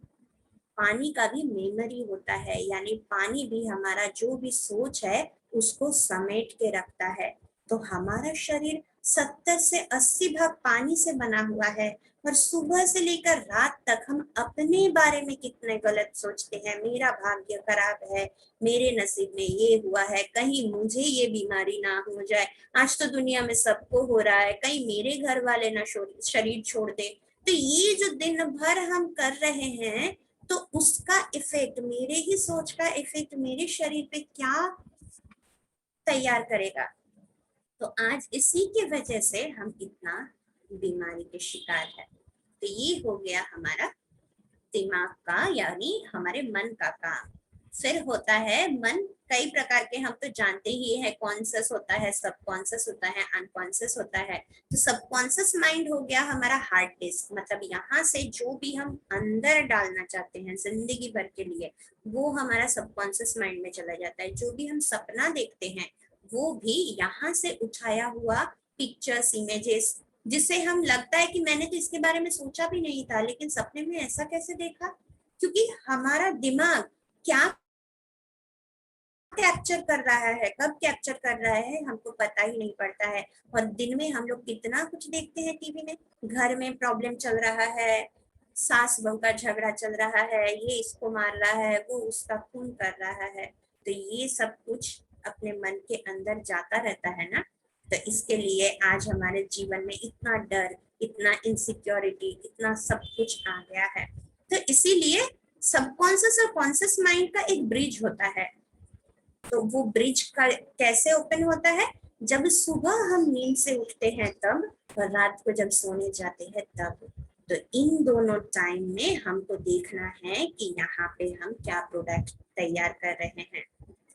पानी का भी मेमोरी होता है, यानी पानी भी हमारा जो भी सोच है उसको समेट के रखता है। तो हमारा शरीर 70 से 80 भाग पानी से बना हुआ है, और सुबह से लेकर रात तक हम अपने बारे में कितने गलत सोचते हैं। मेरा भाग्य खराब है, मेरे नसीब में ये हुआ है, कहीं मुझे ये बीमारी ना हो जाए, आज तो दुनिया में सबको हो रहा है, कहीं मेरे घर वाले ना शरीर छोड़ दे। तो ये जो दिन भर हम कर रहे हैं, तो उसका इफेक्ट, मेरे ही सोच का इफेक्ट मेरे शरीर पे क्या तैयार करेगा। तो आज इसी की वजह से हम इतना बीमारी के शिकार है। तो ये हो गया हमारा दिमाग का, यानी हमारे मन का काम। फिर होता है मन, कई प्रकार के हम तो जानते ही है, कॉन्सियस होता है, सबकॉन्सियस होता है, अनकॉन्सियस होता है। तो सबकॉन्सियस माइंड हो गया हमारा हार्ड डिस्क, मतलब यहाँ से जो भी हम अंदर डालना चाहते हैं जिंदगी भर के लिए, वो हमारा सबकॉन्सियस माइंड में चला जाता है। जो भी हम सपना देखते हैं वो भी यहाँ से उठाया हुआ पिक्चर्स, इमेजेस, जिसे हम लगता है कि मैंने तो इसके बारे में सोचा भी नहीं था, लेकिन सपने में ऐसा कैसे देखा। क्योंकि हमारा दिमाग क्या कैप्चर कर रहा है, कब कैप्चर कर रहा है हमको पता ही नहीं पड़ता है। और दिन में हम लोग कितना कुछ देखते हैं टीवी में, घर में प्रॉब्लम चल रहा है, सास बहू का झगड़ा चल रहा है, ये इसको मार रहा है, वो उसका खून कर रहा है। तो ये सब कुछ अपने मन के अंदर जाता रहता है ना। तो इसके लिए आज हमारे जीवन में इतना डर, इतना इनसिक्योरिटी, इतना सब कुछ आ गया है। तो इसीलिए सबकॉन्शियस और कॉन्शियस माइंड का एक ब्रिज होता है। तो वो ब्रिज का कैसे ओपन होता है, जब सुबह हम नींद से उठते हैं तब, और रात को जब सोने जाते हैं तब। तो इन दोनों टाइम में हमको देखना है कि यहाँ पे हम क्या प्रोडक्ट तैयार कर रहे हैं,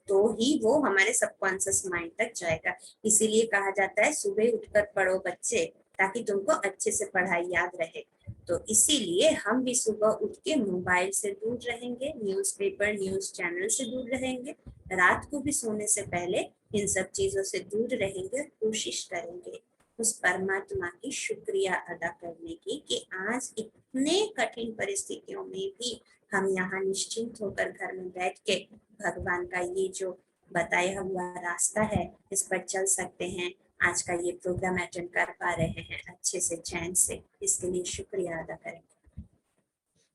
तो ही वो हमारे सबकॉन्शियस माइंड तक जाएगा। इसीलिए कहा जाता है सुबह उठकर पढ़ो बच्चे, ताकि तुमको अच्छे से पढ़ाई याद रहे। तो इसीलिए हम भी सुबह उठ के मोबाइल से दूर रहेंगे, न्यूज़पेपर, न्यूज चैनल से दूर रहेंगे, रात को भी सोने से पहले इन सब चीजों से दूर रहेंगे। कोशिश करेंगे उस परमात्मा की शुक्रिया अदा करने की कि आज इतने कठिन परिस्थितियों में भी हम यहाँ निश्चिंत होकर घर में बैठ के भगवान का ये जो बताया हुआ रास्ता है इस पर चल सकते हैं, आज का ये प्रोग्राम अटेंड कर पा रहे हैं अच्छे से, चैन से, इसके लिए शुक्रिया अदा करेंगे।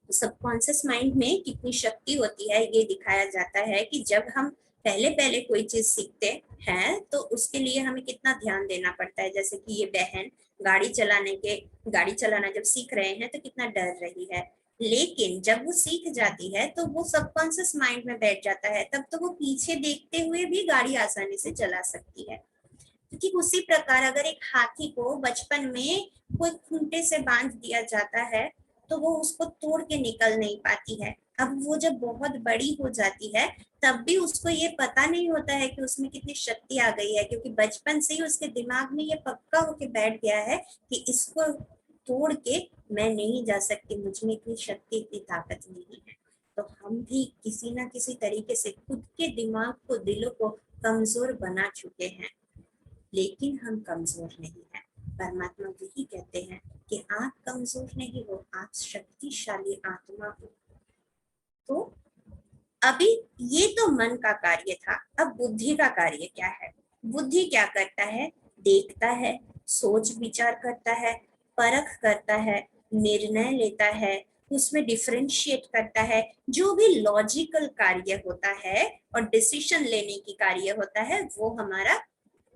तो सबकॉन्शियस माइंड में कितनी शक्ति होती है ये दिखाया जाता है कि जब हम पहले पहले कोई चीज सीखते हैं तो उसके लिए हमें कितना ध्यान देना पड़ता है। जैसे कि ये बहन गाड़ी चलाना जब सीख रहे हैं तो कितना डर रही है, लेकिन जब वो सीख जाती है तो वो सबकॉन्शियस माइंड में बैठ जाता है, तब तो वो पीछे देखते हुए भी गाड़ी आसानी से चला सकती है। क्योंकि उसी प्रकार अगर एक हाथी को बचपन में कोई खूंटे से बांध दिया जाता है तो वो उसको तोड़ के निकल नहीं पाती है। अब वो जब बहुत बड़ी हो जाती है तब भी उसको ये पता नहीं होता है कि उसमें कितनी शक्ति आ गई है, क्योंकि बचपन से ही उसके दिमाग में ये पक्का होके बैठ गया है कि इसको तोड़ के मैं नहीं जा सकती, मुझ में इतनी शक्ति इतनी ताकत नहीं है। तो हम भी किसी ना किसी तरीके से खुद के दिमाग को, दिलों को कमजोर बना चुके हैं, लेकिन हम कमजोर नहीं है। परमात्मा यही कहते हैं कि आप कमजोर नहीं हो, आप शक्तिशाली आत्मा हो। तो अभी ये तो मन का कार्य था, अब बुद्धि का कार्य क्या है? बुद्धि क्या करता है? देखता है, सोच विचार करता है, परख करता है, निर्णय लेता है, उसमें डिफरेंशिएट करता है। जो भी लॉजिकल कार्य होता है और डिसीजन लेने की कार्य होता है वो हमारा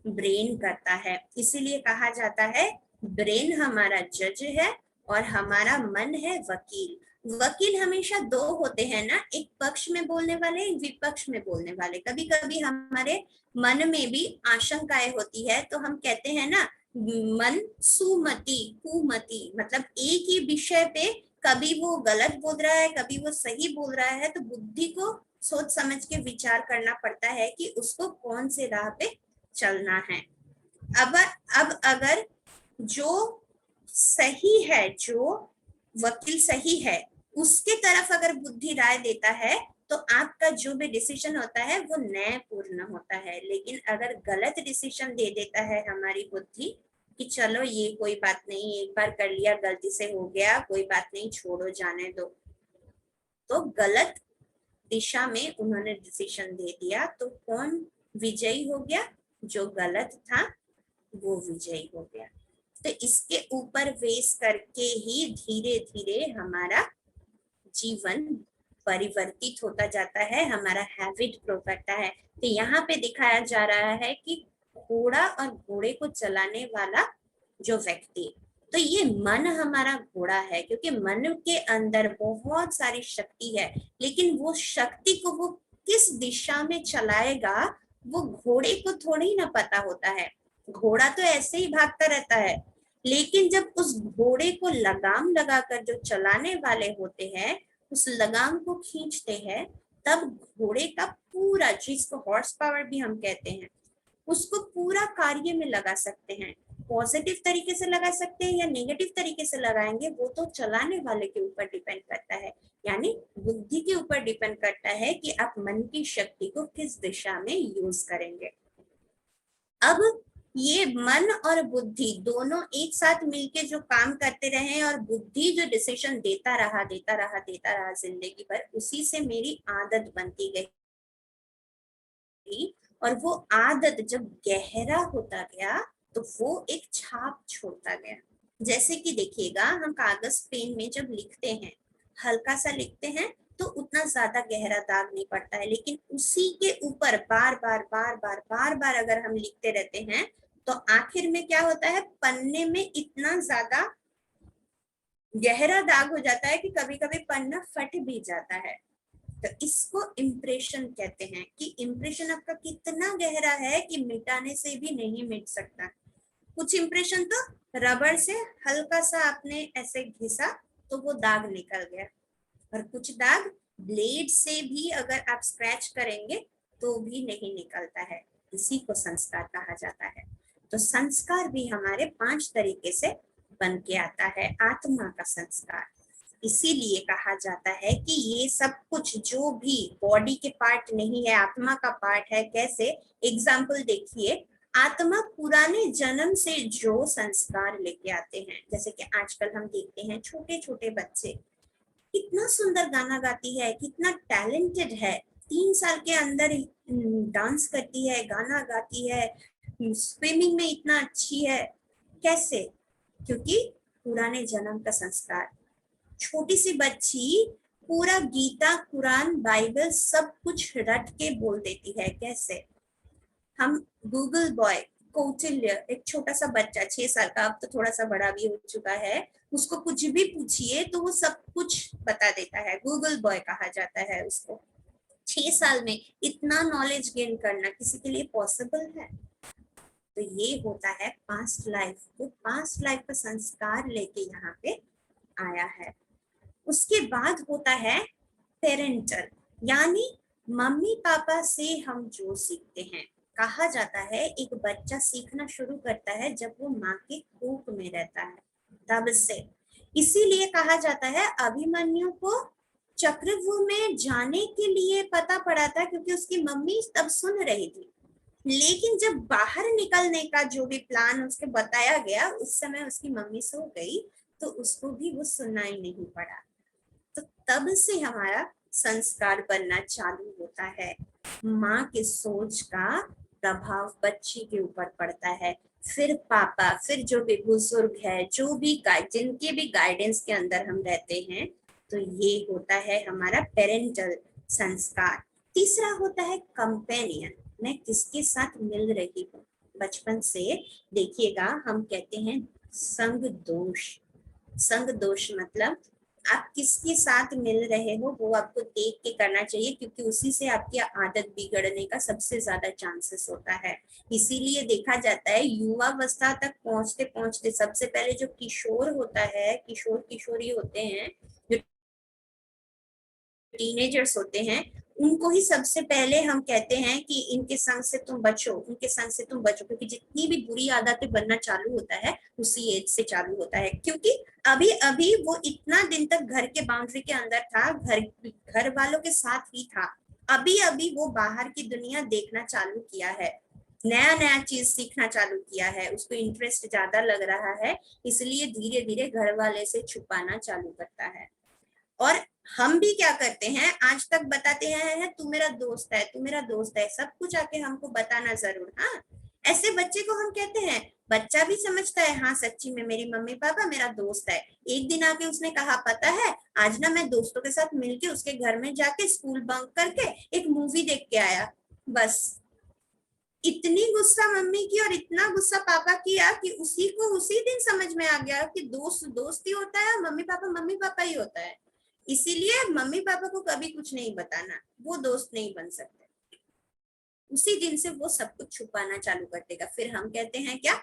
ब्रेन करता है। इसीलिए कहा जाता है ब्रेन हमारा जज है और हमारा मन है वकील। वकील हमेशा दो होते हैं ना, एक पक्ष में बोलने वाले, एक विपक्ष में बोलने वाले। कभी कभी हमारे मन में भी आशंकाएं होती है तो हम कहते हैं ना, मन सुमति कुमति, मतलब एक ही विषय पे कभी वो गलत बोल रहा है, कभी वो सही बोल रहा है। तो बुद्धि को सोच समझ के विचार करना पड़ता है कि उसको कौन से राह पे चलना है। अब अगर जो सही है, जो वकील सही है, उसके तरफ अगर बुद्धि राय देता है तो आपका जो भी डिसीजन होता है वो न्यायपूर्ण होता है। लेकिन अगर गलत डिसीजन दे देता है हमारी बुद्धि कि चलो ये कोई बात नहीं, एक बार कर लिया, गलती से हो गया, कोई बात नहीं, छोड़ो, जाने दो, तो गलत दिशा में उन्होंने डिसीजन दे दिया, तो कौन विजयी हो गया? जो गलत था वो विजयी हो गया। तो इसके ऊपर बेस करके ही धीरे धीरे हमारा जीवन परिवर्तित होता जाता है, हमारा हैबिट ग्रो करता है। तो यहाँ पे दिखाया जा रहा है कि घोड़ा और घोड़े को चलाने वाला जो व्यक्ति, तो ये मन हमारा घोड़ा है, क्योंकि मन के अंदर बहुत सारी शक्ति है, लेकिन वो शक्ति को वो किस दिशा में चलाएगा वो घोड़े को थोड़ी ना पता होता है। घोड़ा तो ऐसे ही भागता रहता है, लेकिन जब उस घोड़े को लगाम लगाकर जो चलाने वाले होते हैं उस लगाम को खींचते हैं, तब घोड़े का पूरा, जिसको हॉर्स पावर भी हम कहते हैं, उसको पूरा कार्य में लगा सकते हैं। पॉजिटिव तरीके से लगा सकते हैं या नेगेटिव तरीके से लगाएंगे वो तो चलाने वाले के ऊपर डिपेंड करता है, यानी बुद्धि के ऊपर डिपेंड करता है कि आप मन की शक्ति को किस दिशा में यूज करेंगे। अब ये मन और बुद्धि दोनों एक साथ मिलके जो काम करते रहे और बुद्धि जो डिसीजन देता रहा जिंदगी भर, उसी से मेरी आदत बनती गई। और वो आदत जब गहरा होता गया तो वो एक छाप छोड़ता गया। जैसे कि देखिएगा, हम कागज पेन में जब लिखते हैं, हल्का सा लिखते हैं तो उतना ज्यादा गहरा दाग नहीं पड़ता है, लेकिन उसी के ऊपर बार बार बार बार बार बार अगर हम लिखते रहते हैं तो आखिर में क्या होता है, पन्ने में इतना ज्यादा गहरा दाग हो जाता है कि कभी कभी पन्ना फट भी जाता है। तो इसको इम्प्रेशन कहते हैं कि इम्प्रेशन आपका कितना गहरा है कि मिटाने से भी नहीं मिट सकता। कुछ इम्प्रेशन तो रबड़ से हल्का सा आपने ऐसे घिसा तो वो दाग निकल गया, और कुछ दाग ब्लेड से भी अगर आप स्क्रैच करेंगे तो भी नहीं निकलता है। इसी को संस्कार कहा जाता है। तो संस्कार भी हमारे 5 तरीके से बन के आता है, आत्मा का संस्कार। इसीलिए कहा जाता है कि ये सब कुछ जो भी बॉडी के पार्ट नहीं है, आत्मा का पार्ट है। कैसे? एग्जाम्पल देखिए, आत्मा पुराने जन्म से जो संस्कार लेके आते हैं, जैसे कि आजकल हम देखते हैं छोटे छोटे बच्चे कितना सुंदर गाना गाती है, कितना टैलेंटेड है, 3 साल के अंदर डांस करती है, गाना गाती है, स्विमिंग में इतना अच्छी है। कैसे? क्योंकि पुराने जन्म का संस्कार। छोटी सी बच्ची पूरा गीता, कुरान, बाइबल सब कुछ रट के बोल देती है। कैसे? हम गूगल बॉय, कौटिल्य, एक छोटा सा बच्चा 6 साल का, अब तो थोड़ा सा बड़ा भी हो चुका है, उसको कुछ भी पूछिए तो वो सब कुछ बता देता है। गूगल बॉय कहा जाता है उसको। 6 साल में इतना नॉलेज गेन करना किसी के लिए पॉसिबल है? तो ये होता है पास्ट लाइफ, वो पास्ट लाइफ का संस्कार लेके यहाँ पे आया है। उसके बाद होता है पेरेंटल, यानी मम्मी पापा से हम जो सीखते हैं। कहा जाता है एक बच्चा सीखना शुरू करता है जब वो माँ के कोख में रहता है, तब से। इसीलिए कहा जाता है अभिमन्यु को चक्रव्यूह में जाने के लिए पता पड़ा था क्योंकि उसकी मम्मी तब सुन रही थी, लेकिन जब बाहर निकलने का जो भी प्लान उसके बताया गया उस समय उसकी मम्मी सो गई, तो उसको भी वो सुनाई नहीं पड़ा। तो तब से हमारा संस्कार बनना चालू होता है। माँ के सोच का प्रभाव बच्चे के ऊपर पड़ता है, फिर पापा, फिर जो भी बुजुर्ग है, जो भी जिनके भी गाइडेंस के अंदर हम रहते हैं, तो ये होता है हमारा पेरेंटल संस्कार। तीसरा होता है कंपेनियन, मैं किसके साथ मिल रही हूँ। बचपन से देखिएगा हम कहते हैं संग दोष। संग दोष मतलब आप किसके साथ मिल रहे हो वो आपको देख के करना चाहिए, क्योंकि उसी से आपकी आदत बिगड़ने का सबसे ज्यादा चांसेस होता है। इसीलिए देखा जाता है युवावस्था तक पहुंचते पहुंचते सबसे पहले जो किशोर होता है, किशोर किशोरी होते हैं, जो टीनेजर्स होते हैं, उनको ही सबसे पहले हम कहते हैं कि इनके संग से तुम बचो, उनके संग से तुम बचो, क्योंकि जितनी भी बुरी आदतें बनना चालू होता है उसी एज से चालू होता है। क्योंकि अभी अभी वो इतना दिन तक घर के बाउंड्री के अंदर था, घर वालों के साथ ही था, अभी अभी वो बाहर की दुनिया देखना चालू किया है, नया नया चीज सीखना चालू किया है, उसको इंटरेस्ट ज्यादा लग रहा है, इसलिए धीरे धीरे घर वाले से छुपाना चालू करता है। और हम भी क्या करते हैं, आज तक बताते हैं तू मेरा दोस्त है, तू मेरा दोस्त है, सब कुछ आके हमको बताना जरूर। हाँ, ऐसे बच्चे को हम कहते हैं, बच्चा भी समझता है हाँ सच्ची में मेरी मम्मी पापा मेरा दोस्त है। एक दिन आके उसने कहा पता है आज ना मैं दोस्तों के साथ मिलके उसके घर में जाके स्कूल बंक करके एक मूवी देख के आया। बस इतनी गुस्सा मम्मी की और इतना गुस्सा पापा किया कि उसी को उसी दिन समझ में आ गया कि दोस्त दोस्त ही होता है, मम्मी पापा ही होता है। इसीलिए मम्मी पापा को कभी कुछ नहीं बताना, वो दोस्त नहीं बन सकते। उसी दिन से वो सब कुछ छुपाना चालू कर देगा। फिर हम कहते हैं क्या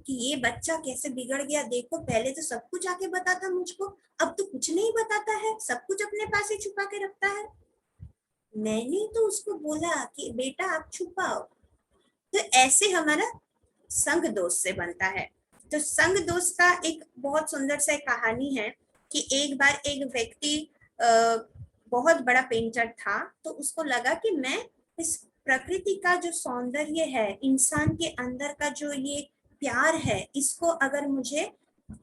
कि ये बच्चा कैसे बिगड़ गया, देखो पहले तो सब कुछ आके बताता मुझको, अब तो कुछ नहीं बताता है, सब कुछ अपने पास ही छुपा के रखता है। मैंने तो उसको बोला कि बेटा आप छुपाओ। तो ऐसे हमारा संग दोस्त से बनता है। तो संग दोस्त का एक बहुत सुंदर सा कहानी है कि एक बार एक व्यक्ति बहुत बड़ा पेंटर था, तो उसको लगा कि मैं इस प्रकृति का जो सौंदर्य है, इंसान के अंदर का जो ये प्यार है, इसको अगर मुझे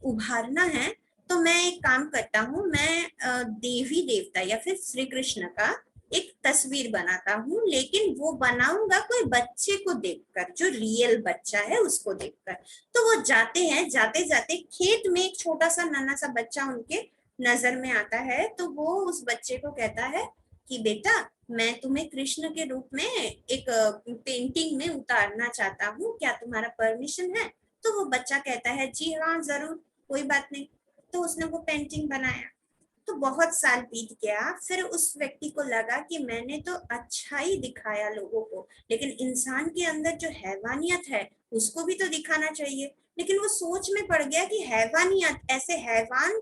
उभारना है तो मैं एक काम करता हूँ, मैं देवी देवता या फिर श्री कृष्ण का एक तस्वीर बनाता हूँ, लेकिन वो बनाऊंगा कोई बच्चे को देखकर, जो रियल बच्चा है उसको देखकर। तो वो जाते हैं, जाते जाते खेत में एक छोटा सा नन्हा सा बच्चा उनके नजर में आता है, तो वो उस बच्चे को कहता है कि बेटा मैं तुम्हें कृष्ण के रूप में एक पेंटिंग में उतारना चाहता हूँ, क्या तुम्हारा परमिशन है। तो वो बच्चा कहता है जी हाँ जरूर, कोई बात नहीं। तो उसने वो पेंटिंग बनाया। तो बहुत साल बीत गया, फिर उस व्यक्ति को लगा कि मैंने तो अच्छा ही दिखाया लोगों को, लेकिन इंसान के अंदर जो हैवानियत है उसको भी तो दिखाना चाहिए। लेकिन वो सोच में पड़ गया कि हैवानियत, ऐसे हैवान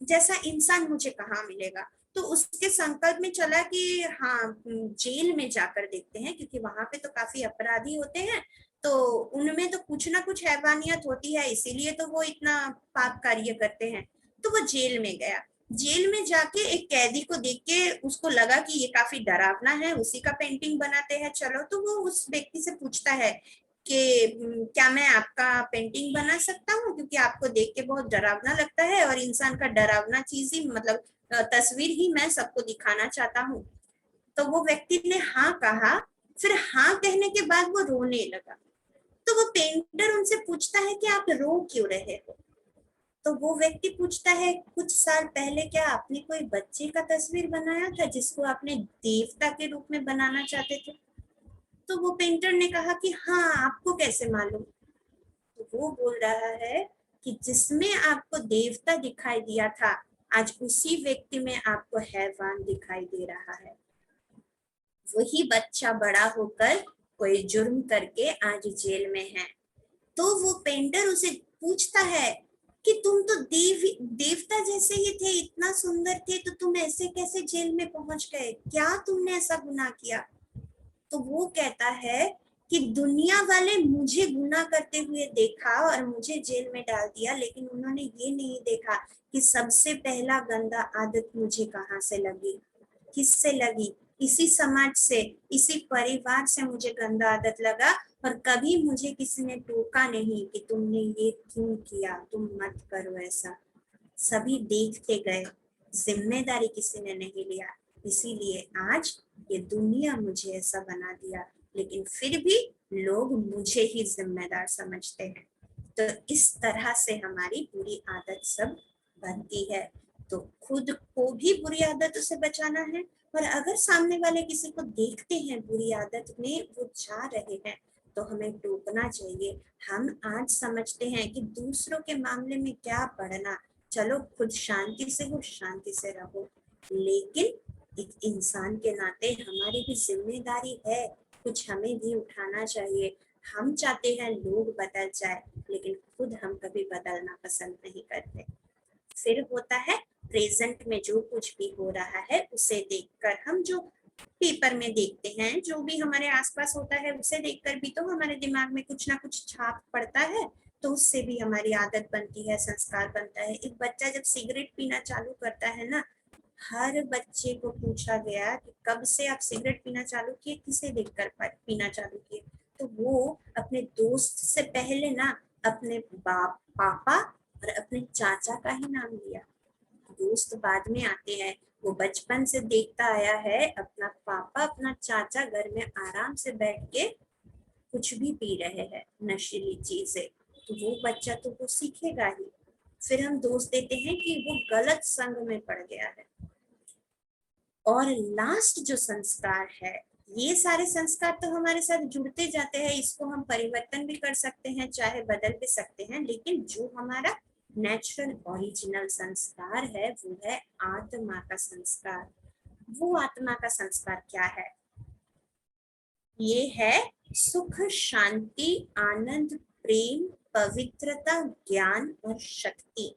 जैसा इंसान मुझे कहाँ मिलेगा। तो उसके संकल्प में चला कि हाँ जेल में जाकर देखते हैं, क्योंकि वहां पे तो काफी अपराधी होते हैं, तो उनमें तो कुछ ना कुछ हैवानियत होती है, इसीलिए तो वो इतना पाप कार्य करते हैं। तो वो जेल में गया। जेल में जाके एक कैदी को देख के उसको लगा कि ये काफी डरावना है, उसी का पेंटिंग बनाते हैं चलो। तो वो उस व्यक्ति से पूछता है कि क्या मैं आपका पेंटिंग बना सकता हूँ, क्योंकि आपको देख के बहुत डरावना लगता है और इंसान का डरावना चीज ही मतलब तस्वीर ही मैं सबको दिखाना चाहता हूँ। तो वो व्यक्ति ने हाँ कहा। फिर हाँ कहने के बाद वो रोने लगा। तो वो पेंटर उनसे पूछता है कि आप रो क्यों रहे हो। तो वो व्यक्ति पूछता है कुछ साल पहले क्या आपने कोई बच्चे का तस्वीर बनाया था जिसको आपने देवता के रूप में बनाना चाहते थे। तो वो पेंटर ने कहा कि हाँ आपको कैसे मालूम। तो वो बोल रहा है कि जिसमें आपको देवता दिखाई दिया था, आज उसी व्यक्ति में आपको हैवान दिखाई दे रहा है। वही बच्चा बड़ा होकर कोई जुर्म करके आज जेल में है। तो वो पेंटर उसे पूछता है कि तुम तो देवता जैसे ही थे, इतना सुंदर थे, तो तुम ऐसे कैसे जेल में पहुंच गए, क्या तुमने ऐसा गुनाह किया? तो वो कहता है कि दुनिया वाले मुझे गुनाह करते हुए देखा और मुझे जेल में डाल दिया, लेकिन उन्होंने ये नहीं देखा कि सबसे पहला गंदा आदत मुझे कहाँ से लगी, किससे लगी? इसी समाज से, इसी परिवार से मुझे गंदा आदत लगा। और कभी मुझे किसी ने टोका नहीं कि तुमने ये क्यों किया, तुम मत करो ऐसा। सभी देखते गए, जिम्मेदारी किसी ने नहीं लिया। इसीलिए आज ये दुनिया मुझे ऐसा बना दिया, लेकिन फिर भी लोग मुझे ही जिम्मेदार समझते हैं। तो इस तरह से हमारी बुरी आदत सब बनती है। तो खुद को भी बुरी आदतों से बचाना है, और अगर सामने वाले किसी को देखते हैं बुरी आदत में वो जा रहे हैं, तो हमें टोकना चाहिए। हम आज समझते हैं कि दूसरों के मामले में क्या पढ़ना, चलो खुद शांति से हो, शांति से रहो, लेकिन एक इंसान के नाते हमारी भी जिम्मेदारी है, कुछ हमें भी उठाना चाहिए। हम चाहते हैं लोग बदल जाए, लेकिन खुद हम कभी बदलना पसंद नहीं करते। फिर होता है प्रेजेंट में जो कुछ भी हो रहा है उसे देखकर, हम जो पेपर में देखते हैं, जो भी हमारे आसपास होता है उसे देखकर भी तो हमारे दिमाग में कुछ ना कुछ छाप पड़ता है, तो उससे भी हमारी आदत बनती है, संस्कार बनता है। एक बच्चा जब सिगरेट पीना चालू करता है ना, हर बच्चे को पूछा गया कि कब से आप सिगरेट पीना चालू किए, किसे देखकर पीना चालू किए, तो वो अपने दोस्त से पहले ना अपने बाप पापा और अपने चाचा का ही नाम लिया। दोस्त बाद में आते हैं। वो बचपन से देखता आया है अपना पापा अपना चाचा घर में आराम से बैठ के कुछ भी पी रहे हैं नशीली चीजें, तो वो बच्चा तो वो सीखेगा ही। फिर हम दोष देते हैं कि वो गलत संग में पड़ गया है। और लास्ट जो संस्कार है, ये सारे संस्कार तो हमारे साथ जुड़ते जाते हैं, इसको हम परिवर्तन भी कर सकते हैं, चाहे बदल भी सकते हैं, लेकिन जो हमारा नेचुरल ओरिजिनल संस्कार है वो है आत्मा का संस्कार। वो आत्मा का संस्कार क्या है? ये है सुख, शांति, आनंद, प्रेम, पवित्रता, ज्ञान और शक्ति।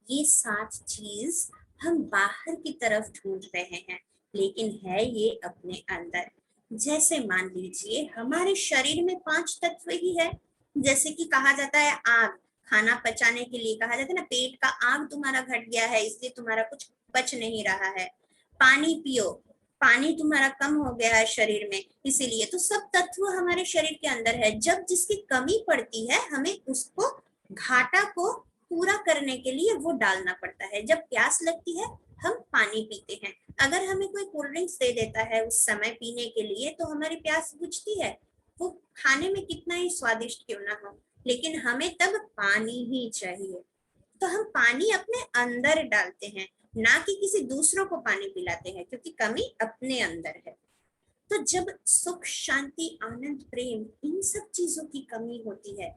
ये 7 चीज हम बाहर की तरफ ढूंढ रहे हैं, लेकिन है ये अपने अंदर। जैसे मान लीजिए हमारे शरीर में 5 तत्व ही है। जैसे कि कहा जाता है आग, खाना पचाने के लिए कहा जाता है ना, पेट का आग तुम्हारा घट गया है इसलिए तुम्हारा कुछ पच नहीं रहा है। पानी पियो, पानी तुम्हारा कम हो गया है शरीर में इसीलिए। तो सब तत्व हमारे शरीर के अंदर है। जब जिसकी कमी पड़ती है हमें उसको, घाटा को पूरा करने के लिए वो डालना पड़ता है। जब प्यास लगती है हम पानी पीते हैं। अगर हमें कोई कोल्ड ड्रिंक्स दे देता है उस समय पीने के लिए, तो हमारी प्यास बुझती है, वो खाने में कितना ही स्वादिष्ट क्यों ना हो, लेकिन हमें तब पानी ही चाहिए। तो हम पानी अपने अंदर डालते हैं, ना कि किसी दूसरों को पानी पिलाते हैं, क्योंकि कमी अपने अंदर है। तो जब सुख, शांति, आनंद, प्रेम, इन सब चीजों की कमी होती है,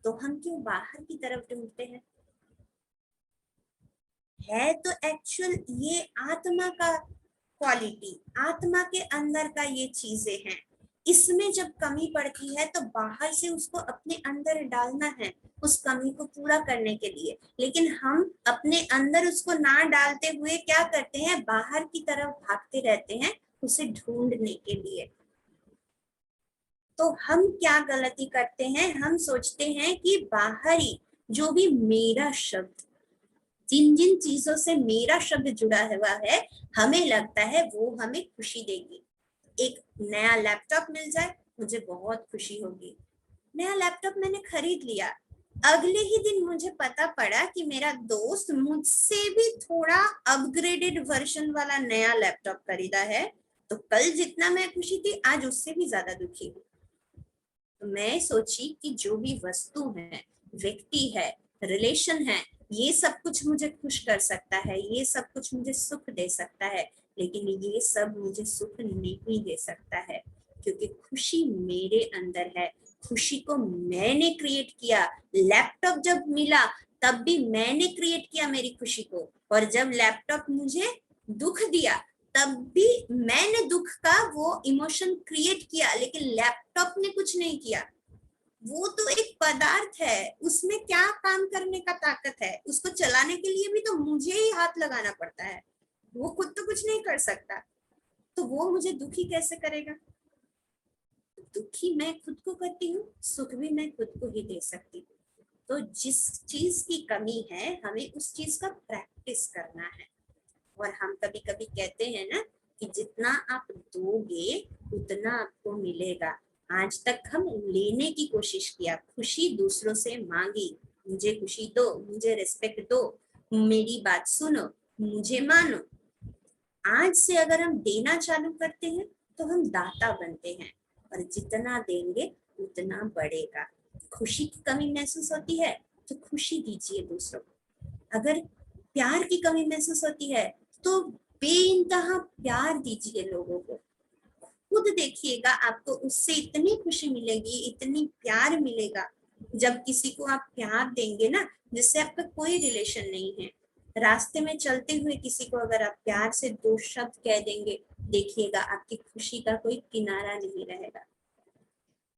तो हम क्यों बाहर की तरफ ढूंढते हैं? है तो एक्चुअल ये आत्मा का क्वालिटी, आत्मा के अंदर का ये चीजें हैं। इसमें जब कमी पड़ती है तो बाहर से उसको अपने अंदर डालना है उस कमी को पूरा करने के लिए, लेकिन हम अपने अंदर उसको ना डालते हुए क्या करते हैं, बाहर की तरफ भागते रहते हैं उसे ढूंढने के लिए। तो हम क्या गलती करते हैं, हम सोचते हैं कि बाहरी जो भी मेरा शब्द, जिन जिन चीजों से मेरा शब्द जुड़ा हुआ है, हमें लगता है वो हमें खुशी देगी। एक नया लैपटॉप मिल जाए मुझे बहुत खुशी होगी। नया लैपटॉप मैंने खरीद लिया, अगले ही दिन मुझे पता पड़ा कि मेरा दोस्त मुझसे भी थोड़ा अपग्रेडेड वर्जन वाला नया लैपटॉप खरीदा है, तो कल जितना मैं खुशी थी आज उससे भी ज्यादा दुखी हूँ। तो मैं सोची कि जो भी वस्तु है, व्यक्ति है, रिलेशन है, ये सब कुछ मुझे खुश कर सकता है, ये सब कुछ मुझे सुख दे सकता है, लेकिन ये सब मुझे सुख नहीं दे सकता है, क्योंकि खुशी मेरे अंदर है। खुशी को मैंने क्रिएट किया। लैपटॉप जब मिला तब भी मैंने क्रिएट किया मेरी खुशी को, और जब लैपटॉप मुझे दुख दिया तब भी मैंने दुख का वो इमोशन क्रिएट किया, लेकिन लैपटॉप ने कुछ नहीं किया। वो तो एक पदार्थ है, उसमें क्या काम करने का ताकत है? उसको चलाने के लिए भी तो मुझे ही हाथ लगाना पड़ता है, वो खुद तो कुछ नहीं कर सकता, तो वो मुझे दुखी कैसे करेगा? दुखी मैं खुद को करती हूँ, सुख भी मैं खुद को ही दे सकती हूँ। तो जिस चीज की कमी है हमें उस चीज का प्रैक्टिस करना है। और हम कभी कभी कहते हैं ना कि जितना आप दोगे उतना आपको मिलेगा। आज तक हम लेने की कोशिश किया, खुशी दूसरों से मांगी, मुझे खुशी दो, मुझे रिस्पेक्ट दो, मेरी बात सुनो, मुझे मानो। आज से अगर हम देना चालू करते हैं तो हम दाता बनते हैं, और जितना देंगे उतना बढ़ेगा। खुशी की कमी महसूस होती है तो खुशी दीजिए दूसरों को। अगर प्यार की कमी महसूस होती है तो बेइंतहा प्यार दीजिए लोगों को। खुद देखिएगा आपको उससे इतनी खुशी मिलेगी, इतनी प्यार मिलेगा। जब किसी को आप प्यार देंगे ना, जिससे आपका कोई रिलेशन नहीं है, रास्ते में चलते हुए किसी को अगर आप प्यार से दो शब्द कह देंगे, देखिएगा आपकी खुशी का कोई किनारा नहीं रहेगा।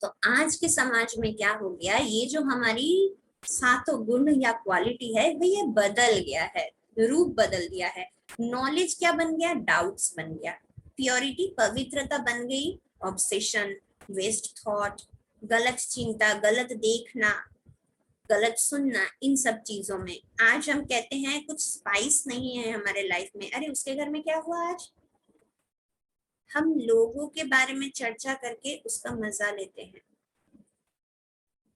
तो आज के समाज में क्या हो गया, ये जो हमारी सातों गुण या क्वालिटी है वो ये बदल गया है, रूप बदल गया है। नॉलेज क्या बन गया? डाउट्स बन गया। प्योरिटी पवित्रता बन गई ऑब्सेशन, वेस्ट थॉट, गलत चिंता, गलत देखना, गलत सुनना। इन सब चीजों में आज हम कहते हैं कुछ स्पाइस नहीं है हमारे लाइफ में, अरे उसके घर में क्या हुआ आज। हम लोगों के बारे में चर्चा करके उसका मजा लेते हैं।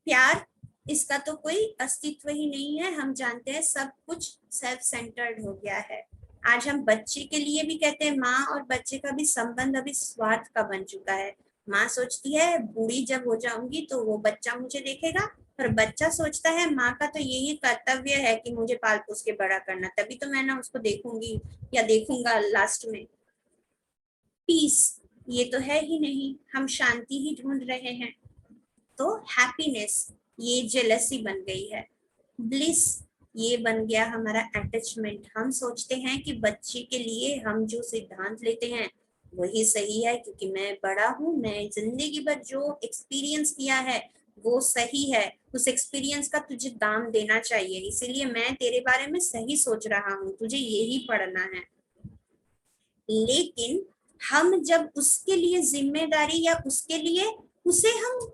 प्यार, इसका तो कोई अस्तित्व ही नहीं है। हम जानते हैं सब कुछ सेल्फ सेंटर्ड हो गया है। आज हम बच्चे के लिए भी कहते हैं, माँ और बच्चे का भी संबंध अभी स्वार्थ का बन चुका है। माँ सोचती है बूढ़ी जब हो जाऊंगी तो वो बच्चा मुझे देखेगा, और बच्चा सोचता है माँ का तो यही कर्तव्य है कि मुझे पाल पोस के बड़ा करना, तभी तो मैं ना उसको देखूंगी या देखूंगा लास्ट में। पीस, ये तो है ही नहीं, हम शांति ही ढूंढ रहे हैं। तो हैप्पीनेस, ये जेलसी बन गई है। ब्लिस, ये बन गया हमारा अटैचमेंट। हम सोचते हैं कि बच्चे के लिए हम जो सिद्धांत लेते हैं वही सही है, क्योंकि मैं बड़ा हूँ, मैं जिंदगी भर जो एक्सपीरियंस किया है वो सही है, उस एक्सपीरियंस का तुझे दाम देना चाहिए, इसीलिए मैं तेरे बारे में सही सोच रहा हूँ, तुझे यही पढ़ना है। लेकिन हम जब उसके लिए जिम्मेदारी या उसके लिए उसे हम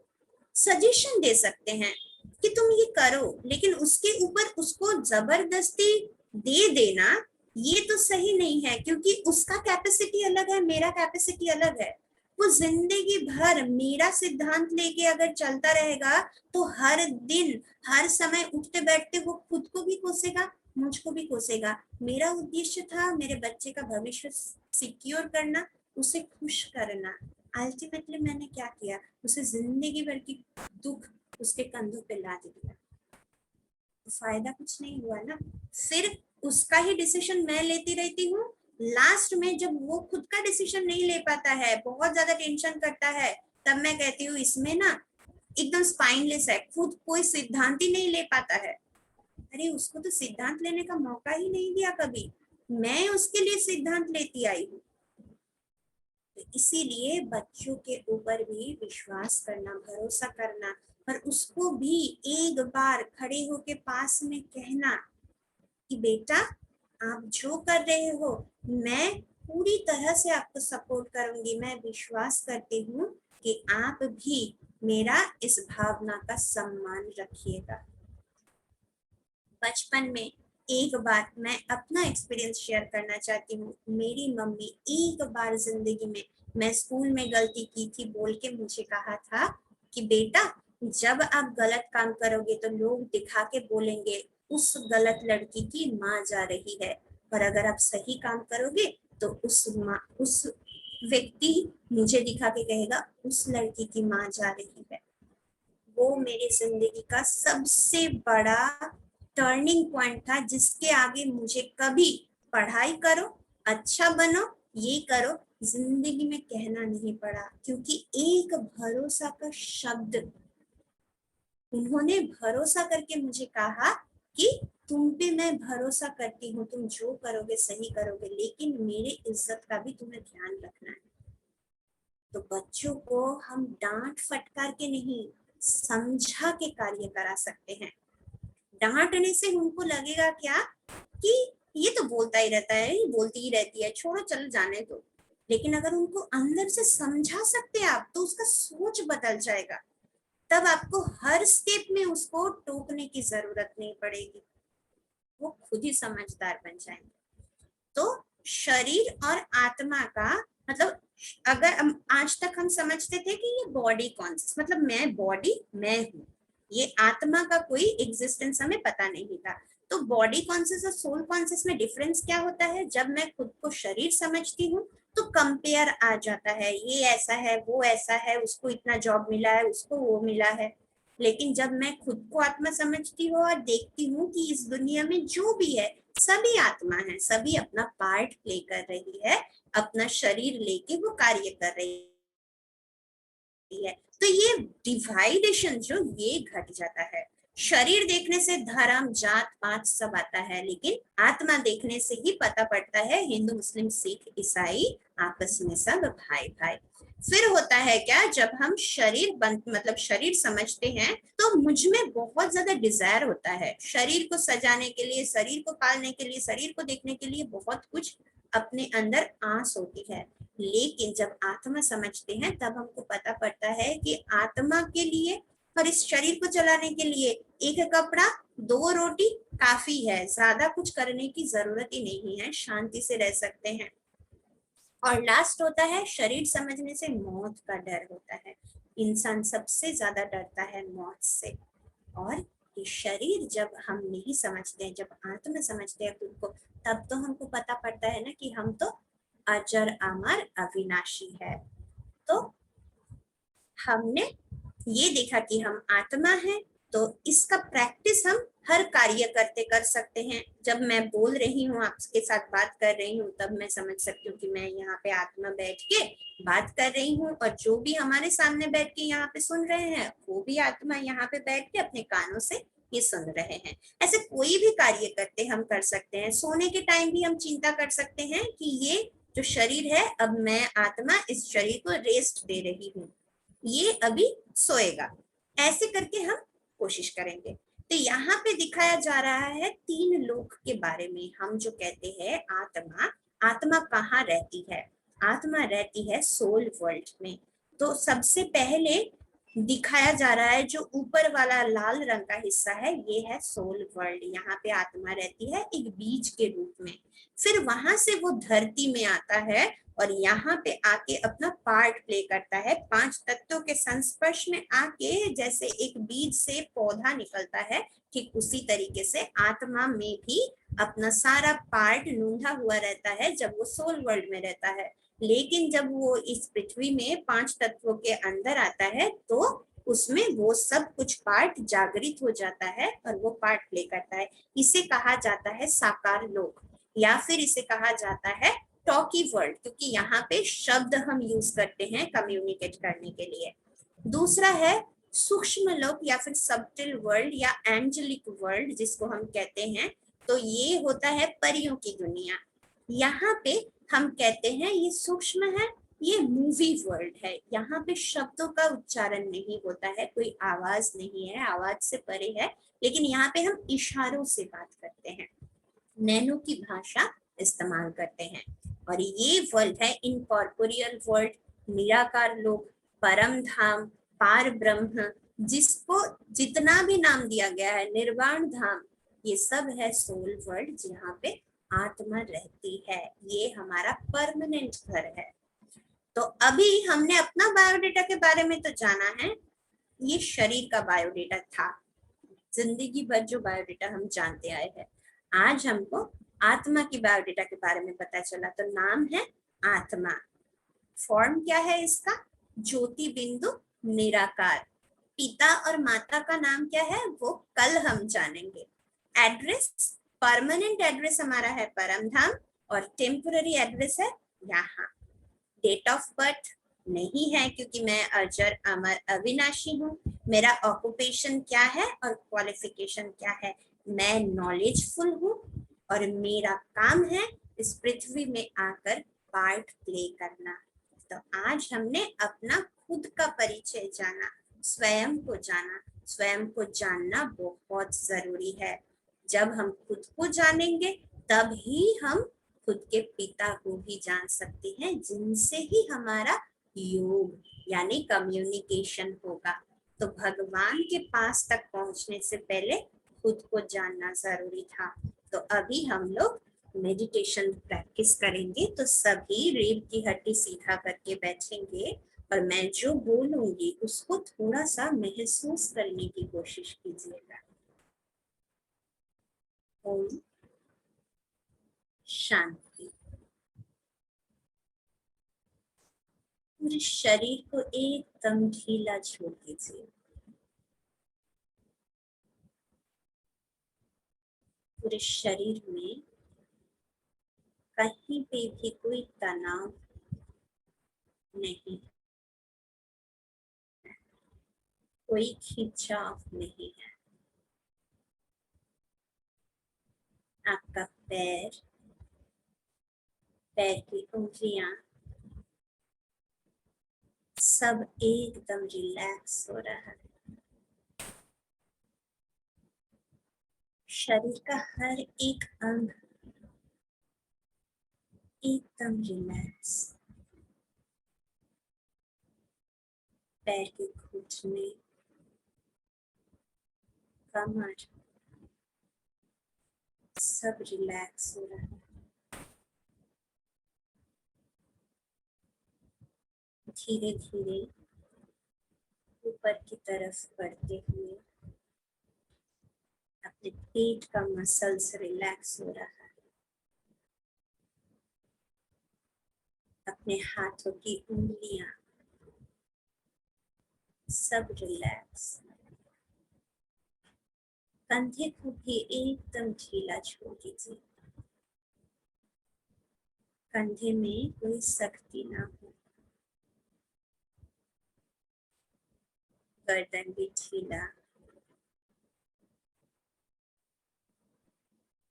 सजेशन दे सकते हैं कि तुम ये करो, लेकिन उसके ऊपर उसको जबरदस्ती दे देना ये तो सही नहीं है, क्योंकि उसका कैपेसिटी अलग है, मेरा कैपेसिटी अलग है। वो जिंदगी भर मेरा सिद्धांत लेके अगर चलता रहेगा तो हर दिन हर समय उठते बैठते वो खुद को भी कोसेगा, मुझको भी कोसेगा। मेरा उद्देश्य था मेरे बच्चे का भविष्य सिक्योर करना, उसे खुश करना। अल्टीमेटली मैंने क्या किया, उसे जिंदगी भर की दुख उसके कंधों पे लाद दिया। तो फायदा कुछ नहीं हुआ ना, सिर्फ उसका ही डिसीजन मैं लेती रहती हूँ। लास्ट में जब वो खुद का डिसीजन नहीं ले पाता है, बहुत ज्यादा टेंशन करता है, तब मैं कहती हूँ इसमें ना एकदम स्पाइनलेस है, खुद कोई सिद्धांत ही नहीं ले पाता है। अरे उसको तो सिद्धांत लेने का मौका ही नहीं दिया कभी, मैं उसके लिए सिद्धांत लेती आई हूँ। तो इसीलिए बच्चों के ऊपर भी विश्वास करना, भरोसा करना, और उसको भी एक बार खड़े होके पास में कहना कि बेटा आप जो कर रहे हो मैं पूरी तरह से आपको सपोर्ट करूंगी, मैं विश्वास करती हूँ कि आप भी मेरा इस भावना का सम्मान रखिएगा। बचपन में एक बार मैं अपना एक्सपीरियंस शेयर करना चाहती हूँ। मेरी मम्मी एक बार जिंदगी में, मैं स्कूल में गलती की थी बोल के मुझे कहा था कि बेटा जब आप गलत काम करोगे तो लोग दिखा के बोलेंगे उस गलत लड़की की माँ जा रही है, और अगर आप सही काम करोगे तो उस व्यक्ति मुझे दिखा के कहेगा उस लड़की की माँ जा रही है। वो मेरी जिंदगी का सबसे बड़ा टर्निंग पॉइंट था, जिसके आगे मुझे कभी पढ़ाई करो, अच्छा बनो, ये करो, जिंदगी में कहना नहीं पड़ा, क्योंकि एक भरोसा का शब्द उन्होंने भरोसा करके मुझे कहा कि तुम पे मैं भरोसा करती हूँ, तुम जो करोगे सही करोगे, लेकिन मेरे इज्जत का भी तुम्हें ध्यान रखना है। तो बच्चों को हम डांट फटकार के नहीं, समझा के कार्य करा सकते हैं। डांटने से उनको लगेगा क्या कि ये तो बोलता ही रहता है, ये बोलती ही रहती है, छोड़ो चलो जाने दो। लेकिन अगर उनको अंदर से समझा सकते हैं आप, तो उसका सोच बदल जाएगा। तब आपको हर स्टेप में उसको टोकने की जरूरत नहीं पड़ेगी, वो खुद ही समझदार बन जाएंगे। तो शरीर और आत्मा का मतलब, अगर आज तक हम समझते थे कि ये बॉडी कॉन्शियस, मतलब मैं बॉडी मैं हूँ, ये आत्मा का कोई एग्जिस्टेंस हमें पता नहीं था। तो बॉडी कॉन्शियस और सोल कॉन्शियस में डिफरेंस क्या होता है? जब मैं खुद को शरीर समझती हूँ तो कंपेयर आ जाता है, ये ऐसा है वो ऐसा है, उसको इतना जॉब मिला है उसको वो मिला है। लेकिन जब मैं खुद को आत्मा समझती हूँ और देखती हूँ कि इस दुनिया में जो भी है सभी आत्मा है, सभी अपना पार्ट प्ले कर रही है, अपना शरीर लेके वो कार्य कर रही है, तो ये डिवाइडेशन जो ये घट जाता है। शरीर देखने से धर्म जात पात सब आता है, लेकिन आत्मा देखने से ही पता पड़ता है हिंदू मुस्लिम सिख ईसाई आपस में सब भाई भाई। फिर होता है क्या, जब हम शरीर मतलब शरीर समझते हैं तो मुझ में बहुत ज्यादा डिजायर होता है शरीर को सजाने के लिए, शरीर को पालने के लिए, शरीर को देखने के लिए, बहुत कुछ अपने अंदर आस होती है। लेकिन जब आत्मा समझते हैं तब हमको पता पड़ता है कि आत्मा के लिए और इस शरीर को चलाने के लिए एक कपड़ा दो रोटी काफी है, ज्यादा कुछ करने की जरूरत ही नहीं है, शांति से रह सकते हैं। और लास्ट होता है, शरीर समझने से मौत का डर होता है। इंसान सबसे ज्यादा डरता है मौत से। और ये शरीर जब हम नहीं समझते हैं, जब आत्मा समझते हैं खुद को, तब तो हमको पता पड़ता है ना कि हम तो अजर अमर अविनाशी है। तो हमने ये देखा कि हम आत्मा है, तो इसका प्रैक्टिस हम हर कार्य करते कर सकते हैं। जब मैं बोल रही हूँ आपके साथ बात कर रही हूँ, तब मैं समझ सकती हूँ कि मैं यहाँ पे आत्मा बैठ के बात कर रही हूँ, और जो भी हमारे सामने बैठ के यहाँ पे सुन रहे हैं वो भी आत्मा यहाँ पे बैठ के अपने कानों से ये सुन रहे हैं। ऐसे कोई भी कार्य करते हम कर सकते हैं। सोने के टाइम भी हम चिंता कर सकते हैं कि ये जो शरीर है, अब मैं आत्मा इस शरीर को रेस्ट दे रही हूँ, ये अभी सोएगा। ऐसे करके हम कोशिश करेंगे। तो यहाँ पे दिखाया जा रहा है तीन लोक के बारे में। हम जो कहते हैं आत्मा, आत्मा कहाँ रहती है? आत्मा रहती है सोल वर्ल्ड में। तो सबसे पहले दिखाया जा रहा है जो ऊपर वाला लाल रंग का हिस्सा है, ये है सोल वर्ल्ड। यहाँ पे आत्मा रहती है एक बीज के रूप में। फिर वहां से वो धरती में आता है और यहाँ पे आके अपना पार्ट प्ले करता है। पांच तत्वों के संस्पर्श में आके जैसे एक बीज से पौधा निकलता है, ठीक उसी तरीके से आत्मा में भी अपना सारा पार्ट ढूंढा हुआ रहता है जब वो सोल वर्ल्ड में रहता है। लेकिन जब वो इस पृथ्वी में पांच तत्वों के अंदर आता है तो उसमें वो सब कुछ पार्ट जागृत हो जाता है और वो पार्ट प्ले करता है। इसे कहा जाता है साकार लोक, या फिर इसे कहा जाता है टॉकी वर्ल्ड, क्योंकि यहाँ पे शब्द हम यूज करते हैं कम्युनिकेट करने के लिए। दूसरा है सूक्ष्म लोक या फिर सबटिल वर्ल्ड या एंजेलिक वर्ल्ड जिसको हम कहते हैं। तो ये होता है परियों की दुनिया। यहाँ पे हम कहते हैं ये सूक्ष्म है, ये मूवी वर्ल्ड है। यहाँ पे शब्दों का उच्चारण नहीं होता है, कोई आवाज नहीं है, आवाज से परे है, लेकिन यहाँ पे हम इशारों से बात करते हैं, नैनो की भाषा इस्तेमाल करते हैं। और ये वर्ल्ड है इनकॉर्पोरियल वर्ल्ड, निराकार लोक, परम धाम, पार ब्रह्म, जिसको जितना भी नाम दिया गया है, निर्वाण धाम, ये सब है सोल वर्ल्ड जहाँ पे आत्मा रहती है। ये हमारा परमानेंट घर है। तो अभी हमने अपना बायोडेटा के बारे में तो जाना है, ये शरीर का बायोडेटा था, जिंदगी भर जो बायोडेटा हम जानते आए हैं। आज हमको आत्मा की बायोडेटा के बारे में पता चला। तो नाम है आत्मा, फॉर्म क्या है इसका? ज्योति बिंदु निराकार। पिता और माता का नाम क्या है वो कल हम जानेंगे। एड्रेस, परमानेंट एड्रेस हमारा है परम धाम, और टेम्पररी एड्रेस है यहाँ। डेट ऑफ बर्थ नहीं है क्योंकि मैं अजर अमर अविनाशी हूँ। मेरा ऑक्यूपेशन क्या है और क्वालिफिकेशन क्या है? मैं नॉलेजफुल हूँ और मेरा काम है इस पृथ्वी में आकर पार्ट प्ले करना। तो आज हमने अपना खुद का परिचय जाना, स्वयं को जाना, स्वयं को जानना बहुत जरूरी है। जब हम खुद को जानेंगे तब ही हम खुद के पिता को भी जान सकते हैं, जिनसे ही हमारा योग यानी कम्युनिकेशन होगा। तो भगवान के पास तक पहुंचने से पहले खुद को जानना जरूरी था। तो अभी हम लोग मेडिटेशन प्रैक्टिस करेंगे। तो सभी रीढ़ की हड्डी सीधा करके बैठेंगे और मैं जो बोलूंगी उसको थोड़ा सा महसूस करने की कोशिश कीजिएगा। ओम शांति। पूरे शरीर को एकदम ढीला छोड़ दीजिए। पूरे शरीर में कहीं पे भी कोई तनाव नहीं, कोई खिंचाव नहीं है। आपका पैर, पैर की उंगलियां सब एकदम रिलैक्स हो रहा है। शरीर का हर एक अंग एकदम रिलैक्स। पैर के घुटने, कमर सब रिलैक्स हो रहा है। धीरे धीरे ऊपर की तरफ बढ़ते हुए अपने पेट का मसल्स रिलैक्स हो रहा है। अपने हाथों की उंगलियां सब रिलैक्स। कंधे को भी एकदम ढीला छोड़ दीजिए। कंधे में कोई सख्ती ना हो। गर्दन भी ढीला।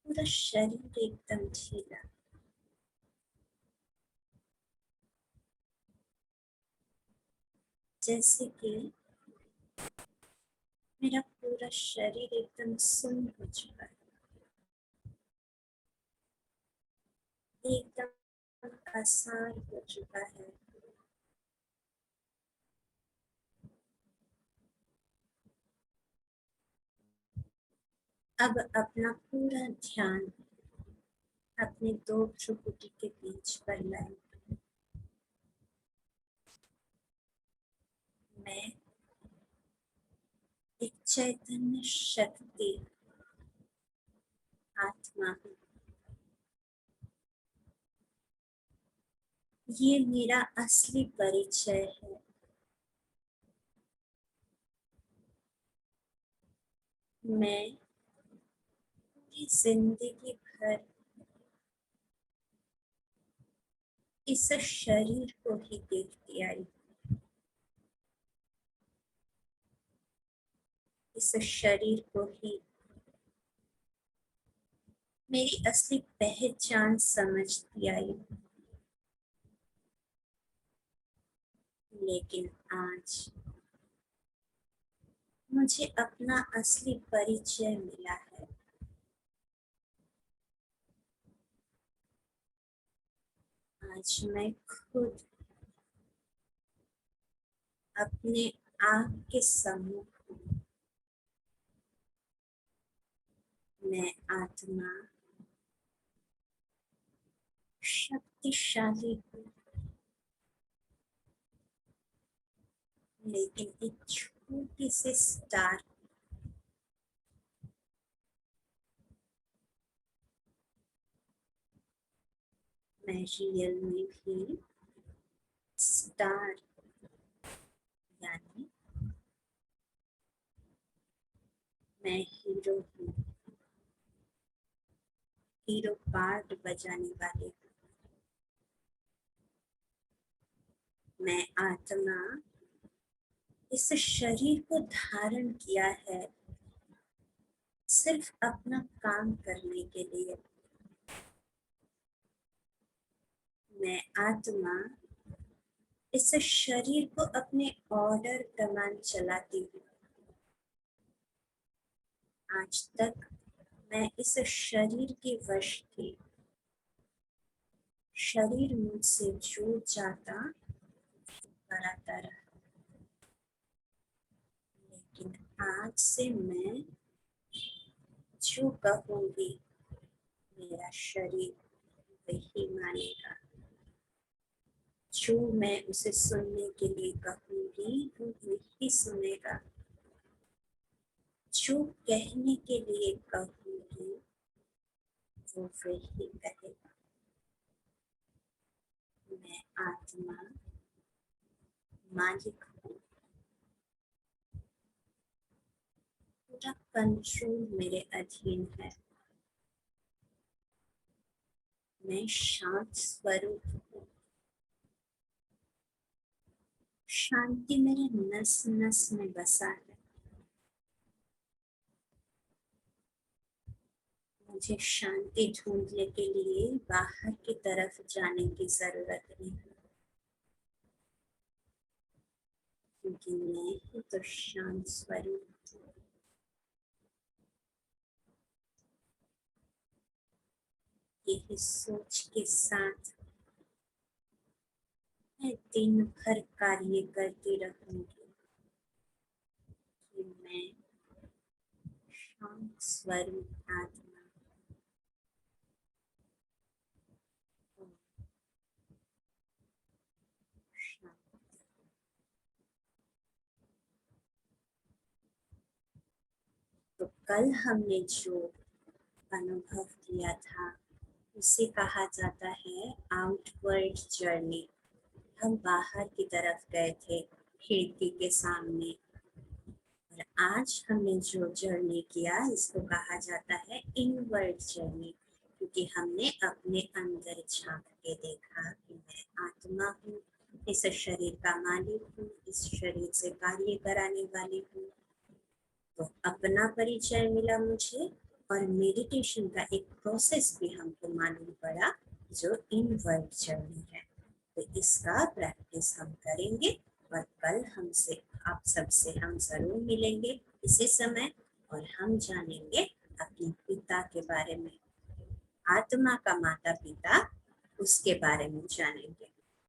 पूरा शरीर एकदम ढीला। जैसे कि मेरा पूरा शरीर एकदम सुन्न हो चुका है, एकदम आसान हो चुका है। अब अपना पूरा ध्यान अपने दो भ्रुकुटी के बीच पर लाए। मैं एक चैतन्य शक्ति आत्मा हूँ। ये मेरा असली परिचय है। मैं पूरी जिंदगी भर इस शरीर को ही देखती आई। इस शरीर को ही मेरी असली पहचान समझती आई। लेकिन आज मुझे अपना असली परिचय मिला है। आज मैं खुद अपने आँख के सम्मुख हूँ। मैं आत्मा शक्तिशाली हूँ, लेकिन एक छोटी सी स्टार। मैं रियल में भी स्टार यानी मैं हीरो हूँ। हीरो पार्ट बजाने वाले हूँ। मैं आत्मा इस शरीर को धारण किया है सिर्फ अपना काम करने के लिए। मैं आत्मा इस शरीर को अपने ऑर्डर प्रमाण चलाती हूँ। आज तक मैं इस शरीर के वश थी। शरीर मुझसे जो चाहता कराता रहा, लेकिन आज से मैं जो कहूँगी मेरा शरीर वही मानेगा। जो मैं उसे सुनने के लिए कहूँगी वो वही सुनेगा। जो कहने के लिए कहूँगी वो वही कहेगा। मैं आत्मा मालिक हूँ। पूरा कंट्रोल मेरे अधीन है। मैं शांत स्वरूप हूँ। शांति मेरे नस नस में बसा है। मुझे शांति ढूंढने के लिए बाहर की तरफ जाने की जरूरत नहीं, क्योंकि मैं ही तो शांत स्वरूप हूँ। यही सोच के साथ मैं दिन भर कार्य करती रहूंगी कि मैं शांत स्वरूप आत्मा हूँ। तो कल हमने जो अनुभव किया था उसे कहा जाता है आउटवर्ड जर्नी। हम बाहर की तरफ गए थे खिड़की के सामने, और आज हमने जो जर्नी किया इसको कहा जाता है इनवर्ड जर्नी, क्योंकि हमने अपने अंदर झांक के देखा कि मैं आत्मा हूँ, इस शरीर का मालिक हूँ, इस शरीर से कार्य कराने वाली हूँ। तो अपना परिचय मिला मुझे, और मेडिटेशन का एक प्रोसेस भी हमको मालूम पड़ा जो इनवर्ड जर्नी है। तो इसका प्रैक्टिस हम करेंगे, और कल हमसे आप सबसे हम जरूर मिलेंगे इसी समय, और हम जानेंगे अपने पिता के बारे में, आत्मा का माता पिता, उसके बारे में जानेंगे।